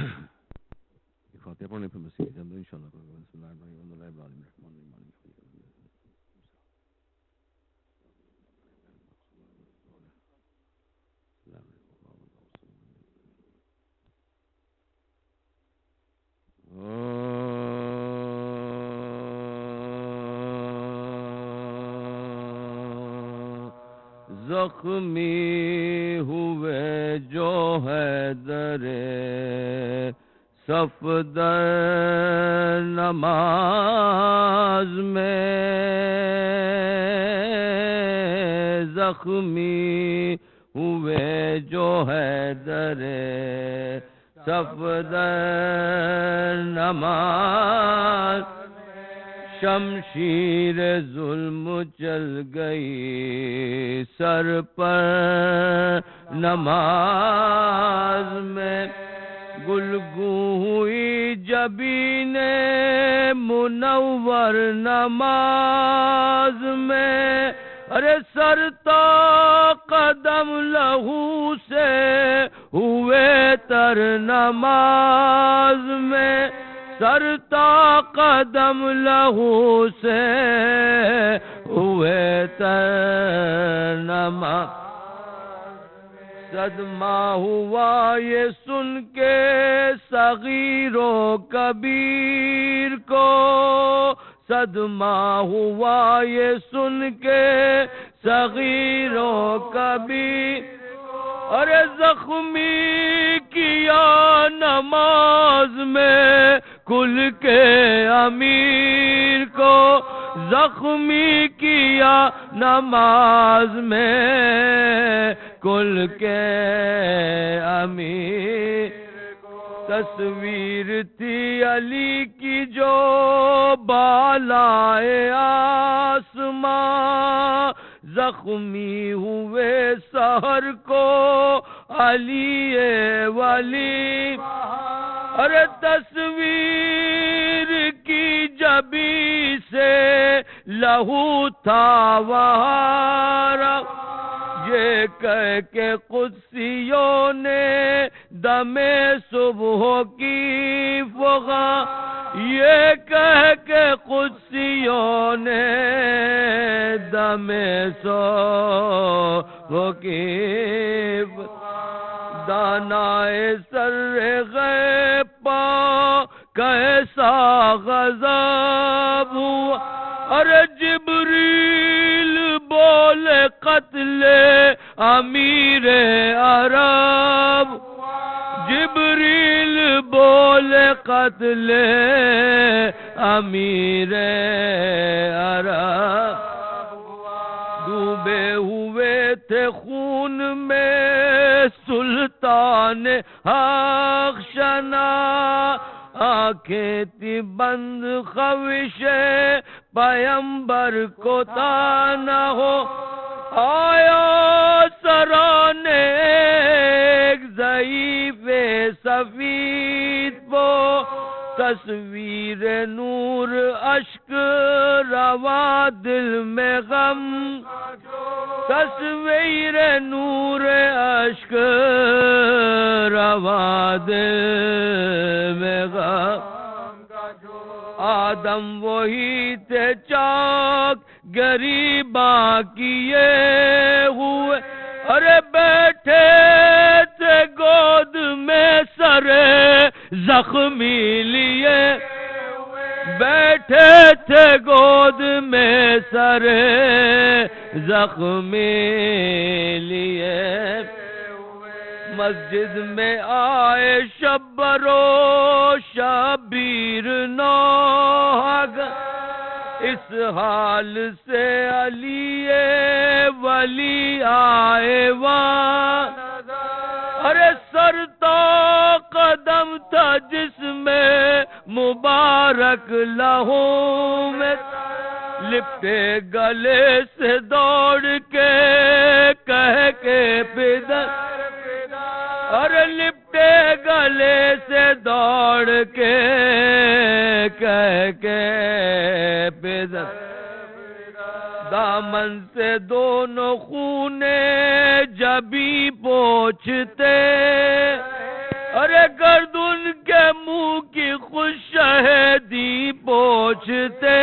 فاتحہ پڑھنے پھر مسیح کے اندر انشاءاللہ بسم اللہ الرحمن الرحیم زخمی ہوئے جو حیدر صفدر نماز میں زخمی ہوئے جو حیدر صفدر نماز شمشیر ظلم چل گئی سر پر نماز میں گلگوں ہوئی جبین منور نماز میں ارے سر تا قدم لہو سے ہوئے تر نماز میں سر تا قدم لہو سے ہوئے تر نماز صدمہ ہوا یہ سن کے صغیر و کبیر کو صدمہ ہوا یہ سن کے صغیر و کبیر ارے زخمی کیا نماز میں کل کے امیر کو زخمی کیا نماز میں کل کے امیر تصویر تھی علی کی جو بالائے آسماں زخمی ہوئے سحر کو علی ولی ارے تصویر کی جبی سے لہو تھا وہاں یہ کہہ کے قدسیوں نے دم صبح کی فغا یہ کہہ کے قدسیوں نے دم صبح کی دانائے سر غیب پا کیسا غضب ہوا ارے جبریل بولے قتل امیر عرب جبریل بولے قتل امیر عرب ڈوبے ہوئے تھے خون میں سلطان اخشنا آنکھیں تھی بند خوش پیمبر کو تانا ہو آیا سرانے ایک ضعیف سفید وہ تصویر نور اشک روا دل میں غم تصویر نور اشک روا دل میں غم آدم وہی تھے چاک غریباں کیے ہوئے ارے بیٹھے تھے گود میں سر زخمی لیے بیٹھے تھے گود میں سر زخمی لیے مسجد میں آئے شبرو شبیر نوحگ اس حال سے علی ولی آئے وہاں ارے سر تا قدم تھا جس میں مبارک لہو میں لپٹے گلے سے دوڑ کے کہہ کے پدر ارے لپٹے گلے سے دوڑ کے کہہ کے پدر دامن سے دونوں خونے جبی پوچھتے ارے گردن کے منہ کی خوش شہدی پوچھتے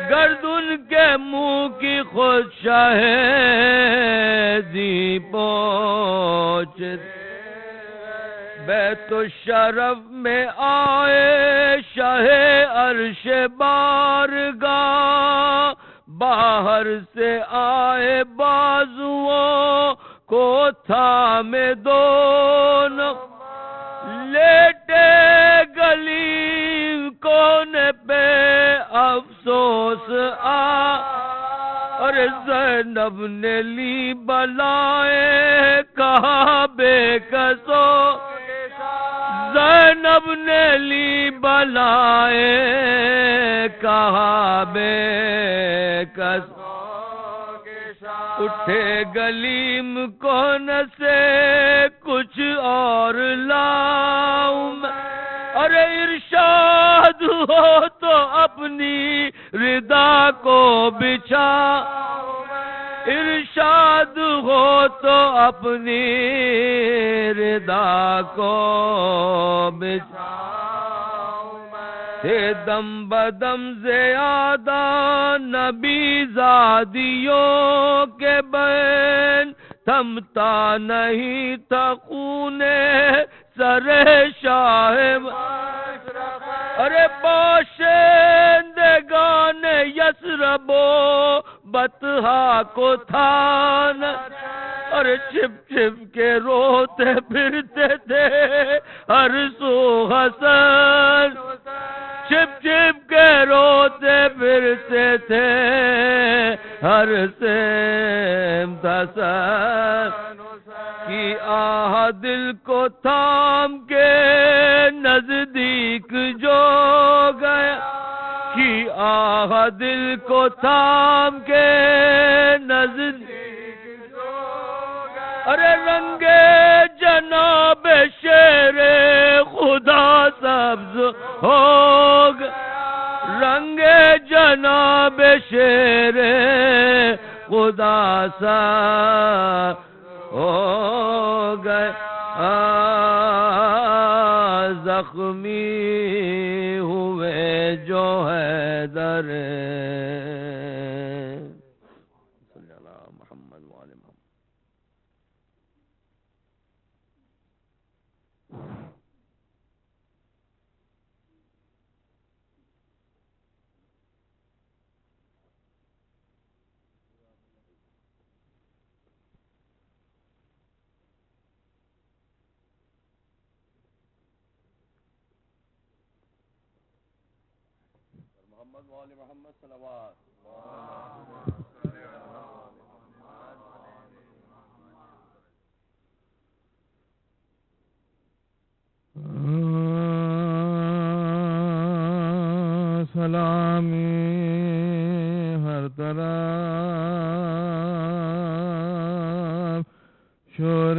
گردن کے منہ کی خوش شہدی پوچھتے بیت الشرف میں آئے شاہ عرش بارگاہ باہر سے آئے بازوؤں کو تھامے دونوں لیٹے گلیم کونے پہ افسوس اور زینب نے لی بلائے کہا بے کسو زینب نے لی بلائے کہا بے کسو اٹھے گلیم کون سے کچھ اور لاؤں میں ارے ارشاد ہو تو اپنی ردا کو بچھا ارشاد ہو تو اپنی ردا کو بچھا تھے دم بدم زیادہ نبی زادیوں کے بین تھمتا نہیں تھا خون سر شاہ ارے باشندگان یثرب و بطحا کو تھان اور چھپ چھپ کے روتے پھرتے تھے ہر سو حسن چھپ چھپ کے روتے پھرتے تھے ہر سمت حسن کی آہ دل کو تھام کے نزدیک جو گیا کی آہ دل کو تھام کے نزدیک جو گیا ارے رنگے جناب شیر خدا سبز ہوگا رنگے جناب شیر خدا سبز ہو گئے زخمی ہوئے جو ہے در صلی اللہ محمد وآل محمد محمد وآل محمد صلوات سلامی ہر طرف شور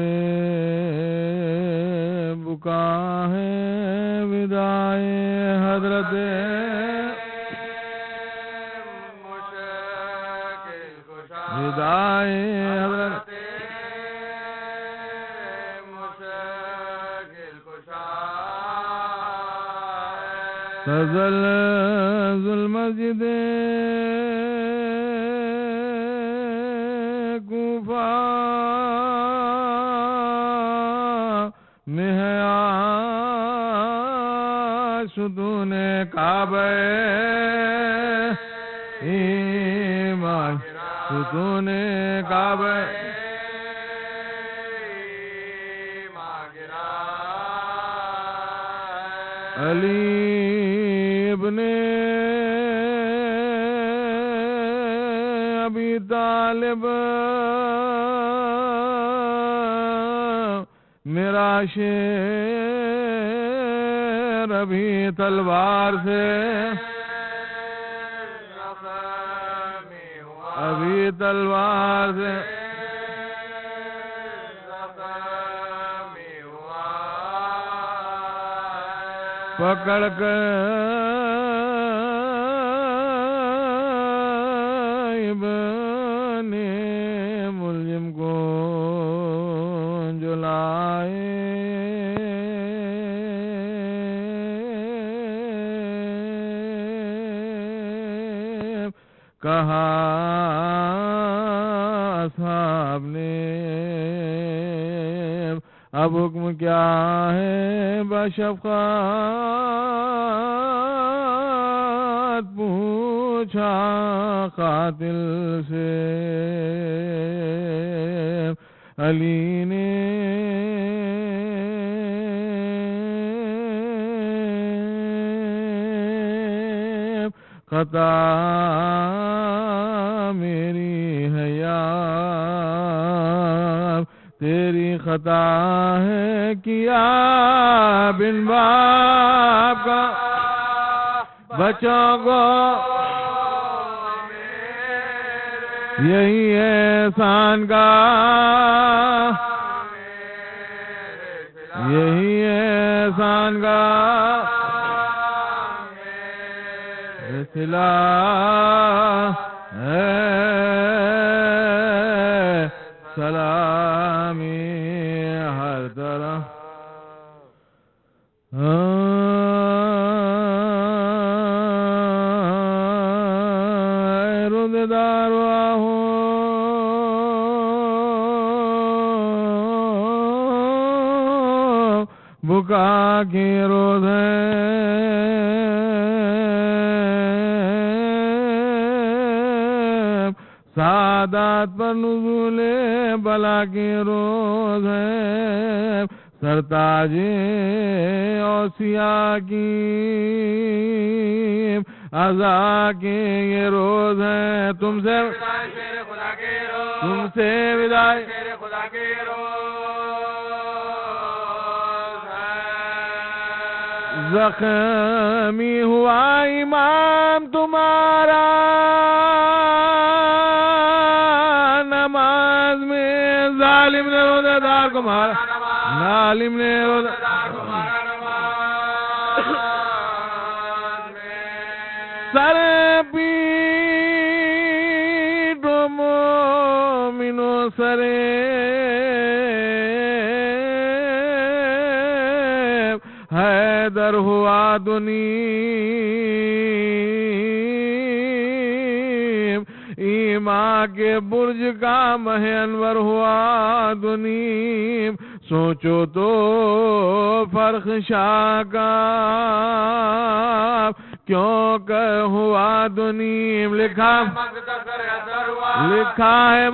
بکا ہے ودائے حضرت ودائے حضرت تزل المسجد کوفہ میں ہے ستون کعبہ ایمان ستون کعبہ علی ابن ابی طالب میرا شیر ابھی تلوار سے ابھی تلوار سے پکڑ کر ابن ملزم کو جلائے کہا اصحاب نے اب حکم کیا ہے بشفقت پوچھا قاتل سے علی نے خطا میری ہے یار تیری خطا ہے کیا بن باپ کا بچوں کو یہی احسان کا یہی احسان کا صلہ ہے سلامی ہر طرف روزدار ہو بکا کی روز ہے سعادت پر نزول بلا کی روز ہے سرتاج اوصیاء کی عزا کے یہ روز ہے تم سے وداع زخمی ہوا امام تمہارا نماز میں ظالم نے روزہ دار کو مارا ظالم نے روزہ دار کو مارا سر پیٹ مومنو سرے حیدر ہوا دنیم ایمان کے برج کا مہ انور ہوا دنیم سوچو تو فرخ شاہ کا کیوں کہ ہوا دنیم لکھا ہے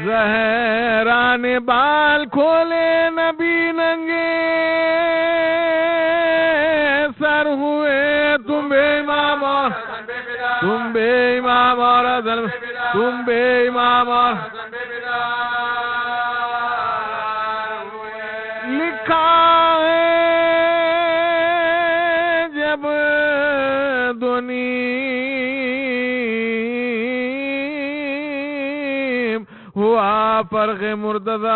زہران بال کھولے نبی ننگے سر ہوئے تم بے امام اور تم بے امام اور لکھا ہے جب ہوا فرق مرتضی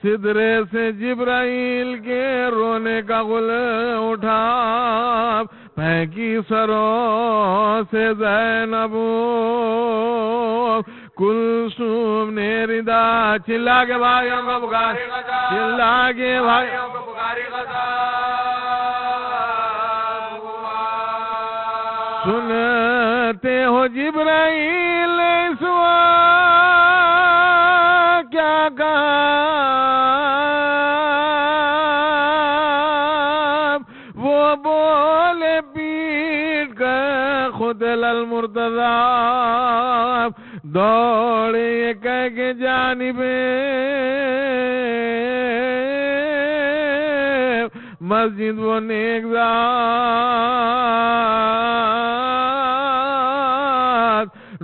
سدرے سے جبرائیل کے رونے کا غل اٹھا پھینکی سروں سے زینب کلثوم نے ردا چلا کے بھائیوں کو پکار چلا کے بھائیوں کو پکاری غزا سنتے ہو جبرائیل سوا کیا کہا وہ بولے پیٹ کر خود المرتضی دوڑے یہ کہہ کے جانبیں مسجد وہ نیک ذات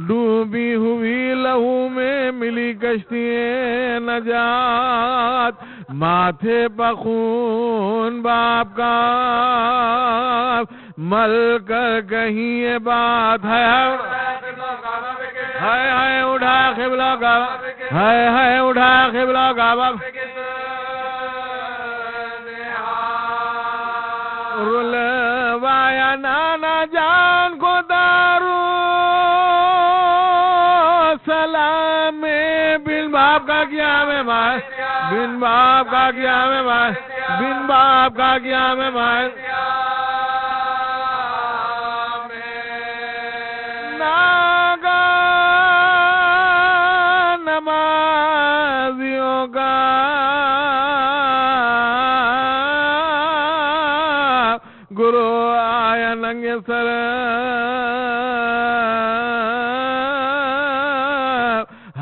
ڈوبی ہوئی لہو میں ملی کشتی نجات ماتھے پخون باپ کا مل کر کہیں یہ بات ہے اٹھا قبلہ کا ہے اٹھا قبلہ کا رلوایا نانا جان کو دارو سلام میں بن باپ کا کیا میں میں مائے بن باپ کا کیا میں مائے بن باپ کا کیا میں مائے ناگا نمازیوں کا گرو آیا ننگے سر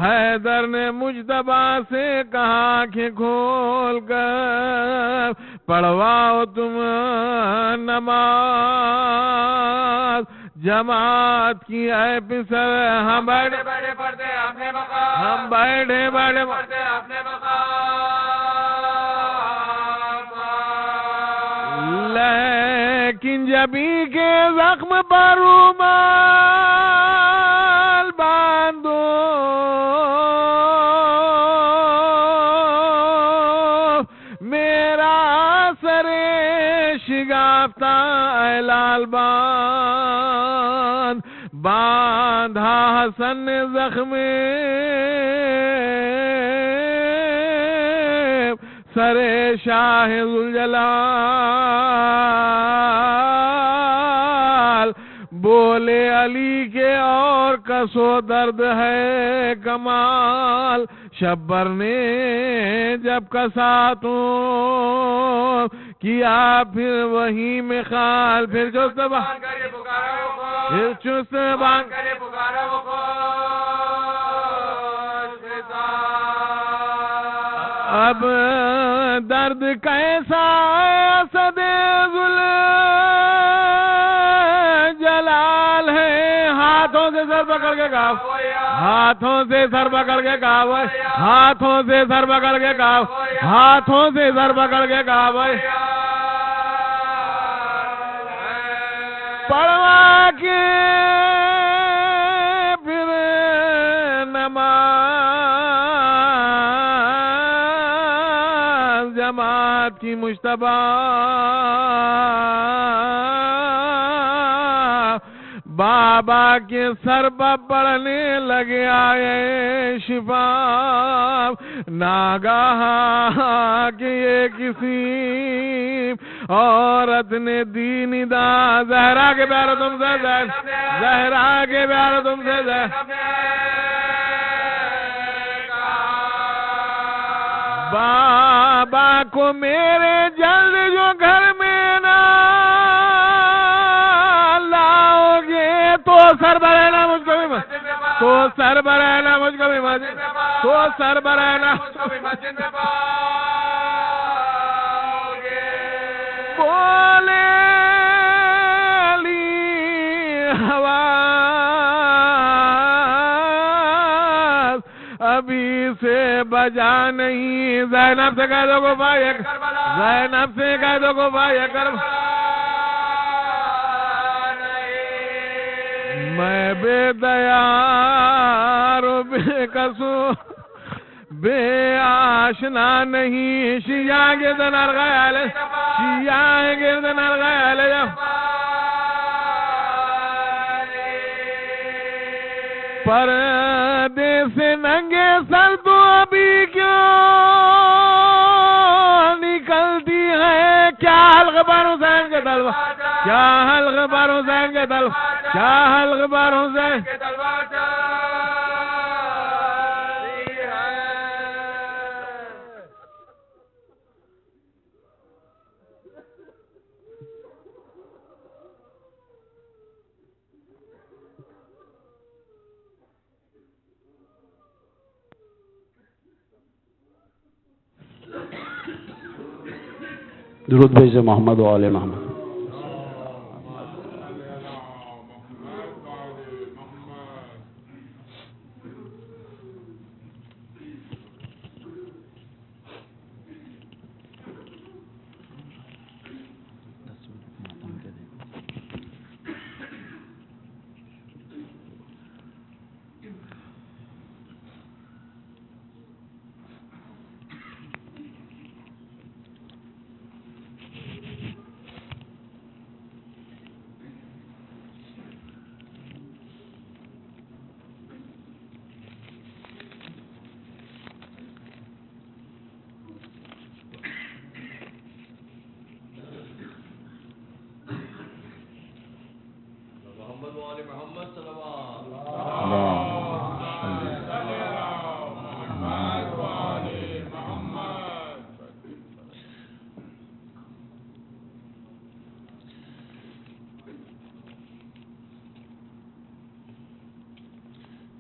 حیدر نے مجتبی سے کہا کہ کھول کر پڑھواؤ تم نماز جماعت کی اے پسر ہم بیٹھے بیٹھے پڑھتے اپنے مقام ہم بیٹھے بیٹھے پڑھتے اپنے مقام لیکن جبھی کے زخم پر رومال باندھو میرا سر شگافتہ اے لال باندھا حسن نے زخم سر شاہ ذوالجلال بولے علی کے اور کسو درد ہے کمال شبر نے جب کساتوں کیا پھر وہی میں خال پھر چست بان کرے پکارا وہ پھر چست بان کرے پکارا وہ اب درد کیسا اسد ذوالجلال ہے ہاتھوں سے سر پکڑ کے گاؤ ہاتھوں سے سر پکڑ کے گاؤ ہاتھوں سے سر پکڑ کے گاؤ ہاتھوں سے سر پکڑ کے گاؤ پڑھوا کے پھر نماز جماعت کی مجتبی بابا کے سر پر پڑھنے لگے آئے شفا ناگاہ کہ یہ کسی عورت نے دی ندا زہرا کے پیارے تم سے زہرا کے پیارے تم سے بابا کو میرے جلد جو گھر میں نہ لاؤ گے تو سر برینا مجھ کو بھی مسجد میں تو سر برینا مجھ کو بھی مسجد میں تو سر برینا مجھ کو بھی مسجد میں بولے علی حواس ابھی سے بجا نہیں زینب سے کہہ دو کو بھائی زینب سے کہہ دو کو بھائی میں بے دیار و بے قصو بے آشنا نہیں شیعہ گردن ارغیال شیعہ گردن ارغیال پردے سے ننگے سر تو ابھی کیوں نکلتی ہے کیا حلق بر حسین کے تلوار کیا حلق بر حسین کے تلوار کیا حلق بر حسین کے تلوار درود بھیجے محمد و آل محمد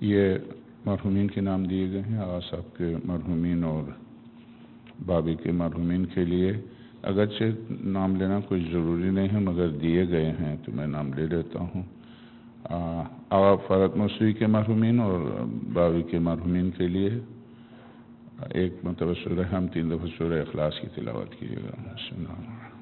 یہ مرحومین کے نام دیے گئے ہیں، آغا صاحب کے مرحومین اور بابی کے مرحومین کے لیے، اگرچہ نام لینا کوئی ضروری نہیں ہے مگر دیے گئے ہیں تو میں نام لے لیتا ہوں۔ آغا فرحت موسوی کے مرحومین اور بابی کے مرحومین کے لیے ایک مرتبہ سورہ ہم 3 دفعہ سورہ اخلاص کی تلاوت کیجیے گا۔ بسم اللہ الرحمن الرحیم۔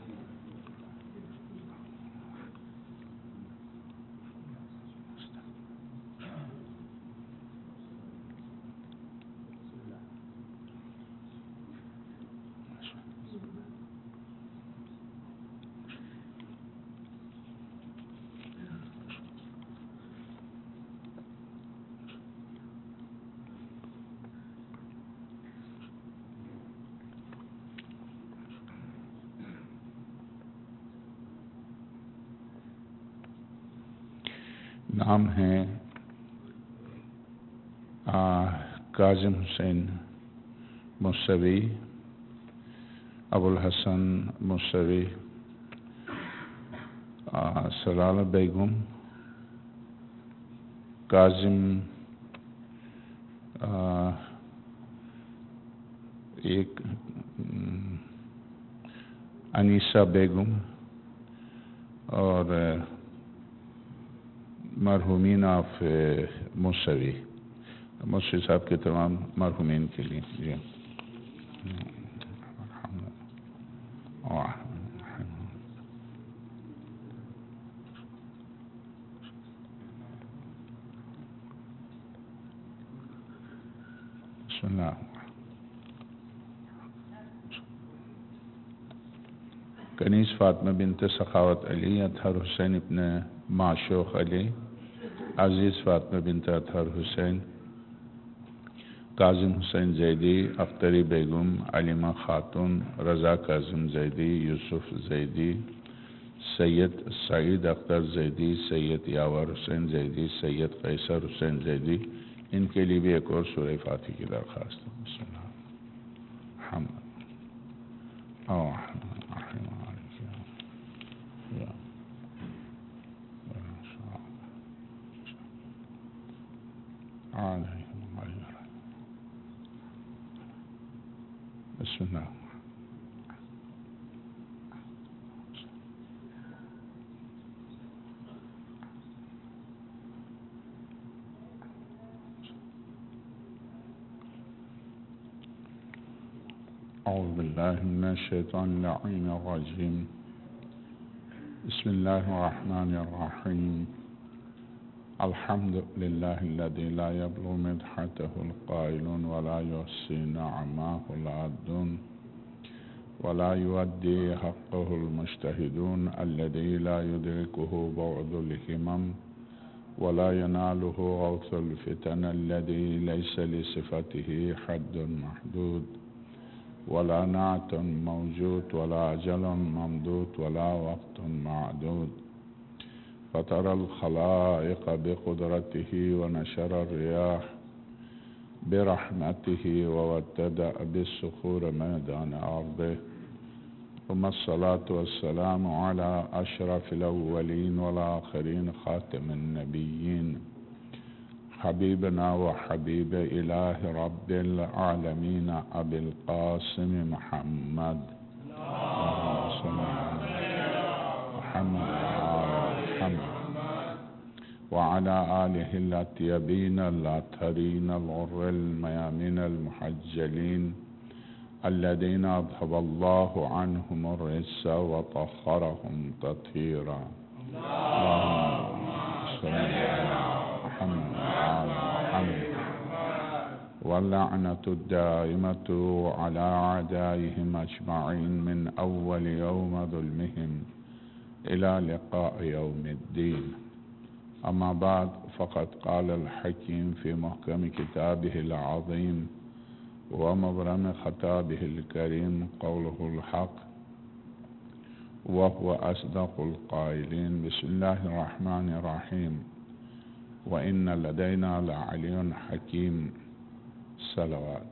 نام ہے کاظم حسین موسوی، ابو الحسن موسوی، سلالہ بیگم، کاظم ایک انیسہ بیگم اور مرحومین آف موسوی صاحب کے تمام مرحومین کے لیے جی۔ بسم اللہ۔ کنیز فاطمہ بنت سخاوت علی، اطہر حسین ابن معشوق علی، عزیز فاطمہ بنت اطہر حسین، کاظم حسین زیدی، اختری بیگم، علیمہ خاتون، رضا کاظم زیدی، یوسف زیدی، سید سعید اختر زیدی، سید یاور حسین زیدی، سید قیصر حسین زیدی، ان کے لیے بھی ایک اور سورہ فاتحہ کی درخواست ہے۔ بسم اللہ الرحمن الرحیم۔ بسم اللہ۔ اعوذ باللہ من الشیطان اللعین الرجیم، بسم اللہ الرحمن الرحیم، الحمد للہ الذی لا یبلغ مدحته القائلون ولا یحصی نعماه العادون ولا یؤدی حقه المجتہدون الذی لا یدرکه بعد الہمم ولا يناله غوث الفتن الذي ليس لصفته حد محدود ولا نعت موجود ولا أجل ممدود ولا وقت معدود، فطر الخلائق بقدرته ونشر الرياح برحمته وودد بالصخور ميدان أرضه، ثم الصلاة والسلام على أشرف الأولين والآخرين خاتم النبيين حبيبنا وحبيب إله رب العالمين أبي القاسم محمد اللهم صل على محمد وعلى آله الأطيبين الأطهرين الغر الميامين المحجلين الذين أذهب الله عنهم الرجس وطهرهم تطهيرا، اللهم صل على محمد وعلى محمد، واللعنة الدائمة على أعدائهم أجمعين من أول يوم ظلمهم إلى لقاء يوم الدين. أما بعد، فقد قال الحكيم في محكم كتابه العظيم ومبرم خطابه الكريم قوله الحق وهو أصدق القائلين، بسم الله الرحمن الرحيم، وإن لدينا لعلي حكيم. صلوات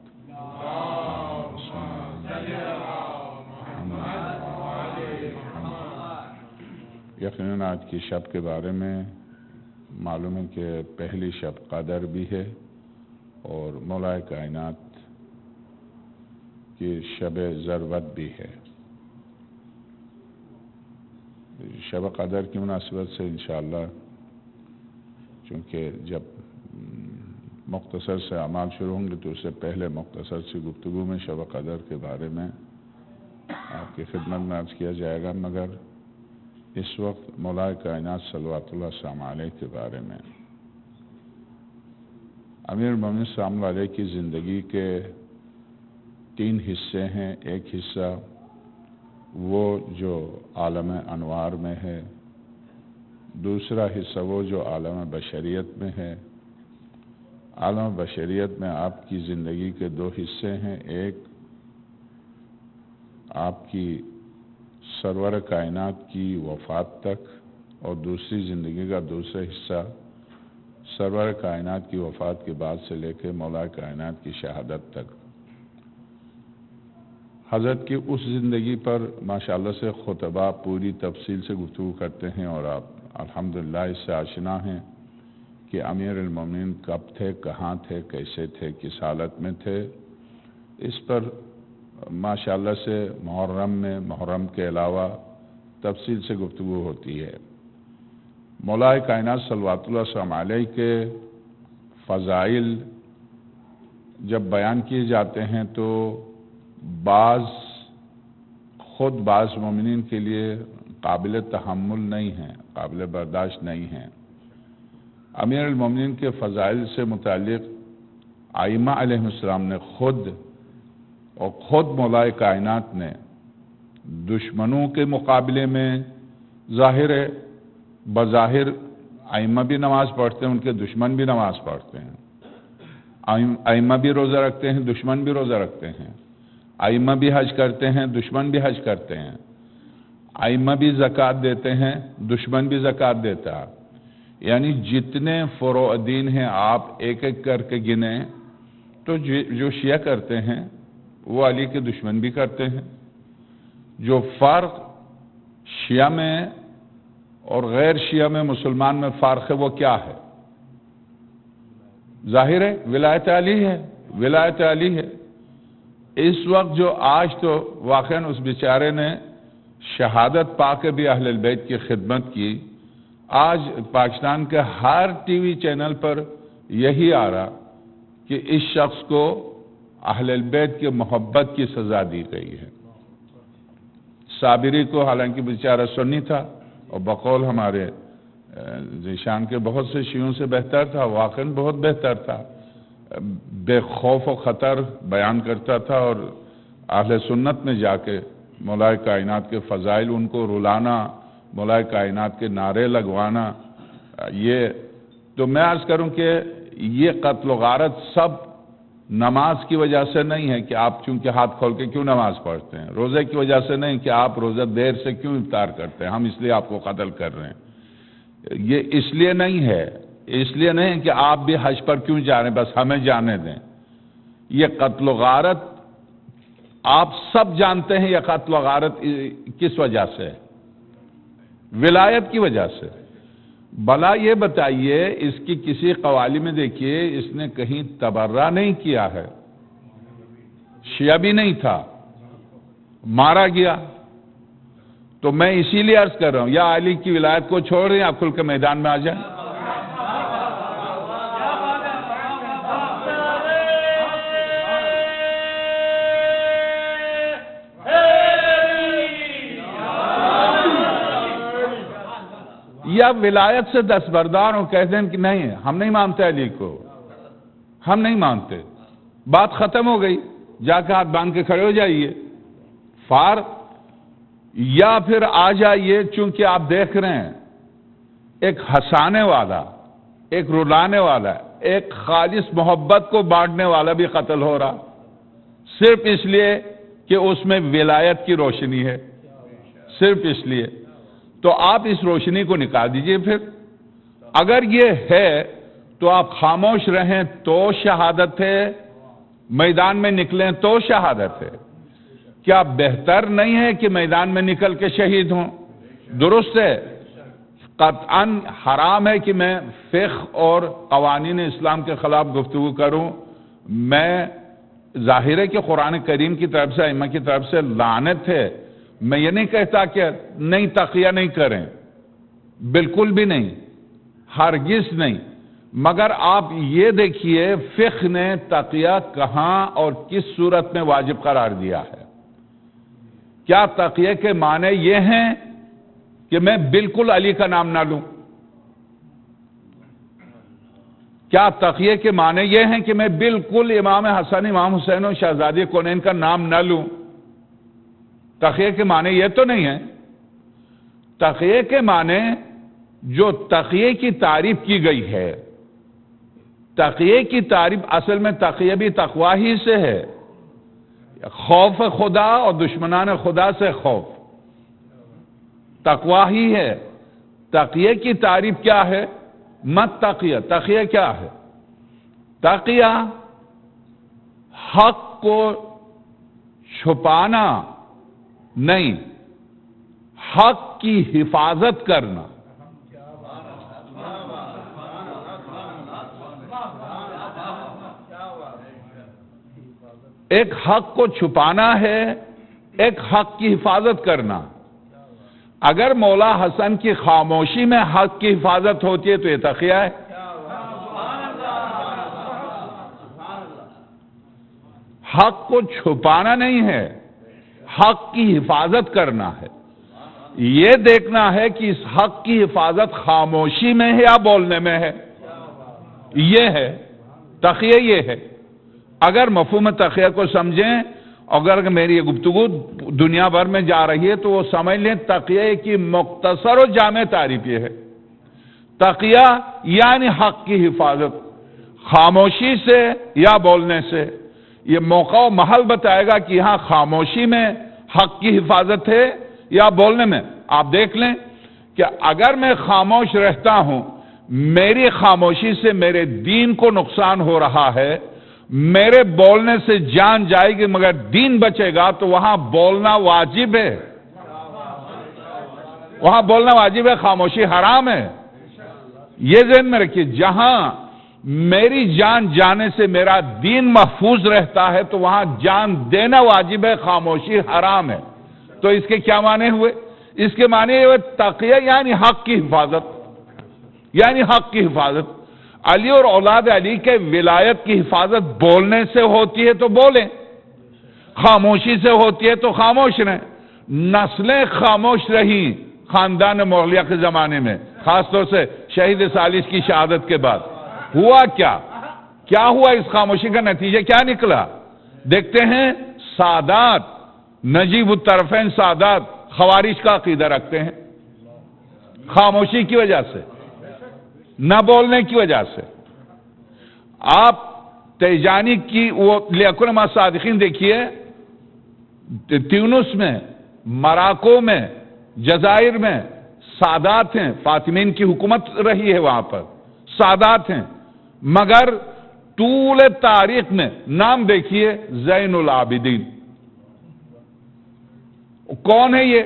یقیناً آج کی شب کے بارے میں معلوم ہے کہ پہلی شب قدر بھی ہے اور مولا کائنات کی شب ذروت بھی ہے۔ شب قدر کی مناسبت سے انشاءاللہ چونکہ جب مختصر سے اعمال شروع ہوں گے تو اس سے پہلے مختصر سی گفتگو میں شب قدر کے بارے میں آپ کی خدمت میں عرض کیا جائے گا، مگر اس وقت مولا کائنات صلوات اللہ السلام علیہ کے بارے میں۔ امیر المومنین السلام علیہ کی زندگی کے 3 حصے ہیں۔ ایک حصہ وہ جو عالم انوار میں ہے، دوسرا حصہ وہ جو عالم بشریت میں ہے۔ عالم بشریت میں آپ کی زندگی کے 2 حصے ہیں، ایک آپ کی سرور کائنات کی وفات تک اور دوسری زندگی کا دوسرا حصہ سرور کائنات کی وفات کے بعد سے لے کے مولا کائنات کی شہادت تک۔ حضرت کی اس زندگی پر ماشاءاللہ سے خطبہ پوری تفصیل سے گفتگو کرتے ہیں اور آپ الحمدللہ اس سے آشنا ہیں کہ امیر المومنین کب تھے، کہاں تھے، کیسے تھے، کس حالت میں تھے۔ اس پر ماشاءاللہ سے محرم کے علاوہ تفصیل سے گفتگو ہوتی ہے۔ مولا کائنات صلوات اللہ السلام علیہ کے فضائل جب بیان کیے جاتے ہیں تو خود بعض مومنین کے لیے قابل تحمل نہیں ہیں، قابل برداشت نہیں ہیں۔ امیر المومنین کے فضائل سے متعلق ائمہ علیہ السلام نے خود مولا کائنات نے دشمنوں کے مقابلے میں بظاہر ائمہ بھی نماز پڑھتے ہیں، ان کے دشمن بھی نماز پڑھتے ہیں، ائمہ بھی روزہ رکھتے ہیں، دشمن بھی روزہ رکھتے ہیں، ائمہ بھی حج کرتے ہیں، دشمن بھی حج کرتے ہیں، ائمہ بھی زکوٰۃ دیتے ہیں، دشمن بھی زکوٰۃ دیتا ہے۔ یعنی جتنے فروع دین ہیں آپ ایک ایک کر کے گنیں تو جو شیعہ کرتے ہیں وہ علی کے دشمن بھی کرتے ہیں۔ جو فرق شیعہ میں اور غیر شیعہ میں مسلمان میں فرق ہے وہ کیا ہے؟ ظاہر ہے ولایت علی ہے، ولایت علی ہے۔ اس وقت جو آج تو واقعاً اس بیچارے نے شہادت پا کے بھی اہل البیت کی خدمت کی، آج پاکستان کے ہر ٹی وی چینل پر یہی آ رہا کہ اس شخص کو اہل البیت کی محبت کی سزا دی گئی ہے۔ صابری کو حالانکہ بیچارہ سنی تھا اور بقول ہمارے ذیشان کے بہت سے شیعوں سے بہتر تھا، واقعاً بہت بہتر تھا، بے خوف و خطر بیان کرتا تھا اور اہل سنت میں جا کے مولا کائنات کے فضائل ان کو رلانا، مولا کائنات کے نعرے لگوانا، یہ تو میں عرض کروں کہ یہ قتل و غارت سب نماز کی وجہ سے نہیں ہے کہ آپ چونکہ ہاتھ کھول کے کیوں نماز پڑھتے ہیں، روزے کی وجہ سے نہیں کہ آپ روزہ دیر سے کیوں افطار کرتے ہیں، ہم اس لیے آپ کو قتل کر رہے ہیں، یہ اس لیے نہیں ہے، اس لیے نہیں کہ آپ بھی حج پر کیوں جا رہے ہیں، بس ہمیں جانے دیں۔ یہ قتل و غارت آپ سب جانتے ہیں، یہ قتل و غارت کس وجہ سے ہے؟ ولایت کی وجہ سے۔ بھلا یہ بتائیے اس کی کسی قوالی میں دیکھیے اس نے کہیں تبرہ نہیں کیا ہے، شیعہ بھی نہیں تھا، مارا گیا۔ تو میں اسی لیے عرض کر رہا ہوں یا علی کی ولایت کو چھوڑ رہے ہیں آپ کھل کے میدان میں آ جائیں۔ یا ولایت سے دستبردار ہوں کہہ دیں کہ نہیں ہم نہیں مانتے علی کو، ہم نہیں مانتے، بات ختم ہو گئی، جا کے ہاتھ باندھ کے کھڑے ہو جائیے فار، یا پھر آ جائیے چونکہ آپ دیکھ رہے ہیں ایک ہنسانے والا، ایک رلانے والا، ایک خالص محبت کو بانٹنے والا بھی قتل ہو رہا صرف اس لیے کہ اس میں ولایت کی روشنی ہے، صرف اس لیے۔ تو آپ اس روشنی کو نکال دیجئے پھر، اگر یہ ہے تو آپ خاموش رہیں تو شہادت ہے، میدان میں نکلیں تو شہادت ہے۔ کیا بہتر نہیں ہے کہ میدان میں نکل کے شہید ہوں؟ درست ہے، قطعاً حرام ہے کہ میں فقہ اور قوانین اسلام کے خلاف گفتگو کروں. میں ظاہر ہے کہ قرآن کریم کی طرف سے ائمہ کی طرف سے لعنت ہے. میں یہ نہیں کہتا کہ نہیں تقیہ نہیں کریں، بالکل بھی نہیں، ہرگز نہیں. مگر آپ یہ دیکھیے فقہ نے تقیہ کہاں اور کس صورت میں واجب قرار دیا ہے. کیا تقیہ کے معنی یہ ہیں کہ میں بالکل علی کا نام نہ لوں؟ کیا تقیہ کے معنی یہ ہیں کہ میں بالکل امام حسن، امام حسین و شہزادی کونین کا نام نہ لوں؟ تقیہ کے معنی یہ تو نہیں ہے. تقیہ کے معنی جو تقیہ کی تعریف کی گئی ہے، تقیہ کی تعریف اصل میں تقیہ بھی تقوی ہی سے ہے، خوف خدا اور دشمنان خدا سے خوف، تقوی ہی ہے. تقیہ کی تعریف کیا ہے؟ مت تقیہ. تقیہ کیا ہے؟ تقیہ حق کو چھپانا نہیں، حق کی حفاظت کرنا. ایک حق کو چھپانا ہے، ایک حق کی حفاظت کرنا. اگر مولا حسن کی خاموشی میں حق کی حفاظت ہوتی ہے تو یہ تقیہ ہے. حق کو چھپانا نہیں ہے، حق کی حفاظت کرنا ہے. یہ دیکھنا ہے کہ اس حق کی حفاظت خاموشی میں ہے یا بولنے میں ہے. یہ ہے تقیہ. یہ ہے. اگر مفہوم تقیہ کو سمجھیں، اگر میری یہ گفتگو دنیا بھر میں جا رہی ہے تو وہ سمجھ لیں تقیہ کی مختصر و جامع تعریف یہ ہے. تقیہ یعنی حق کی حفاظت، خاموشی سے یا بولنے سے. یہ موقع و محل بتائے گا کہ یہاں خاموشی میں حق کی حفاظت ہے یا بولنے میں. آپ دیکھ لیں کہ اگر میں خاموش رہتا ہوں، میری خاموشی سے میرے دین کو نقصان ہو رہا ہے، میرے بولنے سے جان جائے گی مگر دین بچے گا، تو وہاں بولنا واجب ہے. وہاں بولنا واجب ہے، خاموشی حرام ہے. یہ ذہن میں رکھیے. جہاں میری جان جانے سے میرا دین محفوظ رہتا ہے تو وہاں جان دینا واجب ہے، خاموشی حرام ہے. تو اس کے کیا معنی ہوئے؟ اس کے معنی ہوئے تقیہ یعنی حق کی حفاظت، یعنی حق کی حفاظت. علی اور اولاد علی کے ولایت کی حفاظت بولنے سے ہوتی ہے تو بولیں، خاموشی سے ہوتی ہے تو خاموش رہیں. نسلیں خاموش رہیں خاندان مغلیہ کے زمانے میں، خاص طور سے شہید ثالث کی شہادت کے بعد. ہوا کیا ہوا؟ اس خاموشی کا نتیجہ کیا نکلا؟ دیکھتے ہیں. سادات، نجیب الطرفین سادات خوارج کا عقیدہ رکھتے ہیں، خاموشی کی وجہ سے، نہ بولنے کی وجہ سے. آپ تیجانی کی وہ لیکن ما صادقین دیکھیے، تیونس میں، مراکو میں، جزائر میں سادات ہیں. فاطمین کی حکومت رہی ہے وہاں پر، سادات ہیں. مگر طول تاریخ میں نام دیکھیے زین العابدین. کون ہے یہ؟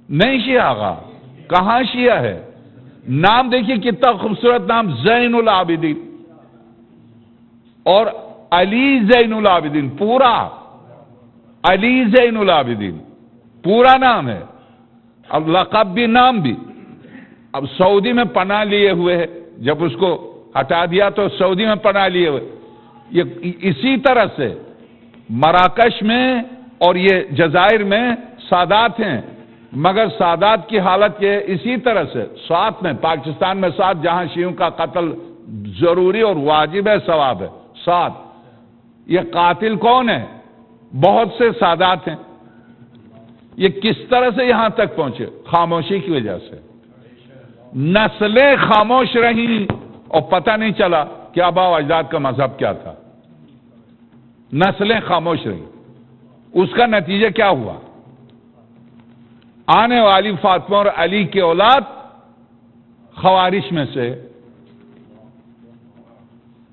نہیں شیعہ آغا. کہاں شیعہ ہے؟ نام دیکھیے کتنا خوبصورت نام، زین العابدین. اور علی زین العابدین، پورا علی زین العابدین پورا نام ہے. اب لقب بھی نام بھی. اب سعودی میں پناہ لیے ہوئے ہے، جب اس کو ہٹا دیا تو سعودی میں پناہ لیے ہوئے. یہ اسی طرح سے مراکش میں اور یہ جزائر میں سادات ہیں، مگر سادات کی حالت یہ اسی طرح سے. ساتھ میں پاکستان میں ساتھ، جہاں شیعوں کا قتل ضروری اور واجب ہے، ثواب ہے. ساتھ یہ قاتل کون ہے؟ بہت سے سادات ہیں. یہ کس طرح سے یہاں تک پہنچے؟ خاموشی کی وجہ سے. نسلیں خاموش رہیں اور پتہ نہیں چلا کہ آبا و اجداد کا مذہب کیا تھا. نسلیں خاموش رہیں. اس کا نتیجہ کیا ہوا؟ آنے والی فاطمہ اور علی کی اولاد خوارش میں سے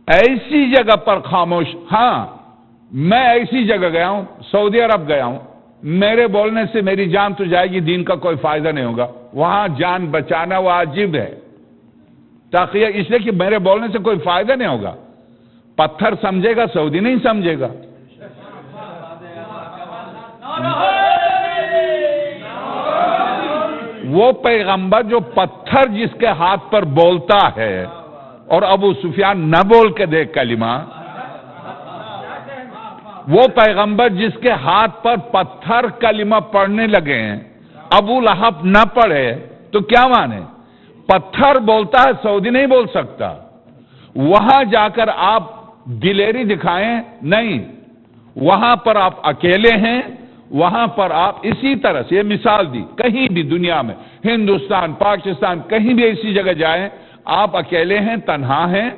ایسی جگہ پر خاموش. ہاں، میں ایسی جگہ گیا ہوں، سعودی عرب گیا ہوں، میرے بولنے سے میری جان تو جائے گی، دین کا کوئی فائدہ نہیں ہوگا، وہاں جان بچانا واجب ہے۔ تقیہ اس لیے کہ میرے بولنے سے کوئی فائدہ نہیں ہوگا، پتھر سمجھے گا، سعودی نہیں سمجھے گا۔ وہ پیغمبر جو پتھر جس کے ہاتھ پر بولتا ہے، اور ابو سفیان نہ بول کے دیکھ کلمہ، وہ پیغمبر جس کے ہاتھ پر پتھر کلمہ پڑھنے لگے ہیں، ابو لہب نہ پڑھے تو کیا مانے؟ پتھر بولتا ہے، سعودی نہیں بول سکتا۔ وہاں جا کر آپ دلیری دکھائیں نہیں، وہاں پر آپ اکیلے ہیں، وہاں پر آپ اسی طرح سے، یہ مثال دی، کہیں بھی دنیا میں، ہندوستان، پاکستان، کہیں بھی ایسی جگہ جائیں، آپ اکیلے ہیں، تنہا ہیں،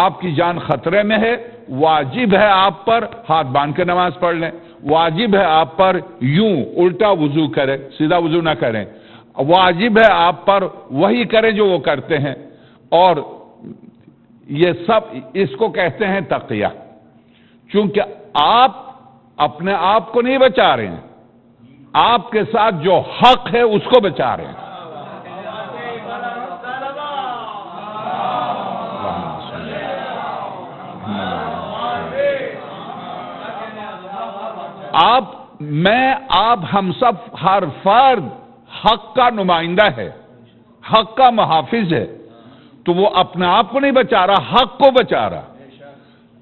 آپ کی جان خطرے میں ہے، واجب ہے آپ پر ہاتھ باندھ کے نماز پڑھ لیں، واجب ہے آپ پر یوں الٹا وضو کریں، سیدھا وضو نہ کریں، واجب ہے آپ پر وہی کریں جو وہ کرتے ہیں، اور یہ سب اس کو کہتے ہیں تقیہ، چونکہ آپ اپنے آپ کو نہیں بچا رہے ہیں، آپ کے ساتھ جو حق ہے اس کو بچا رہے ہیں۔ آپ ہم سب، ہر فرد حق کا نمائندہ ہے، حق کا محافظ ہے، تو وہ اپنے آپ کو نہیں بچا رہا، حق کو بچا رہا۔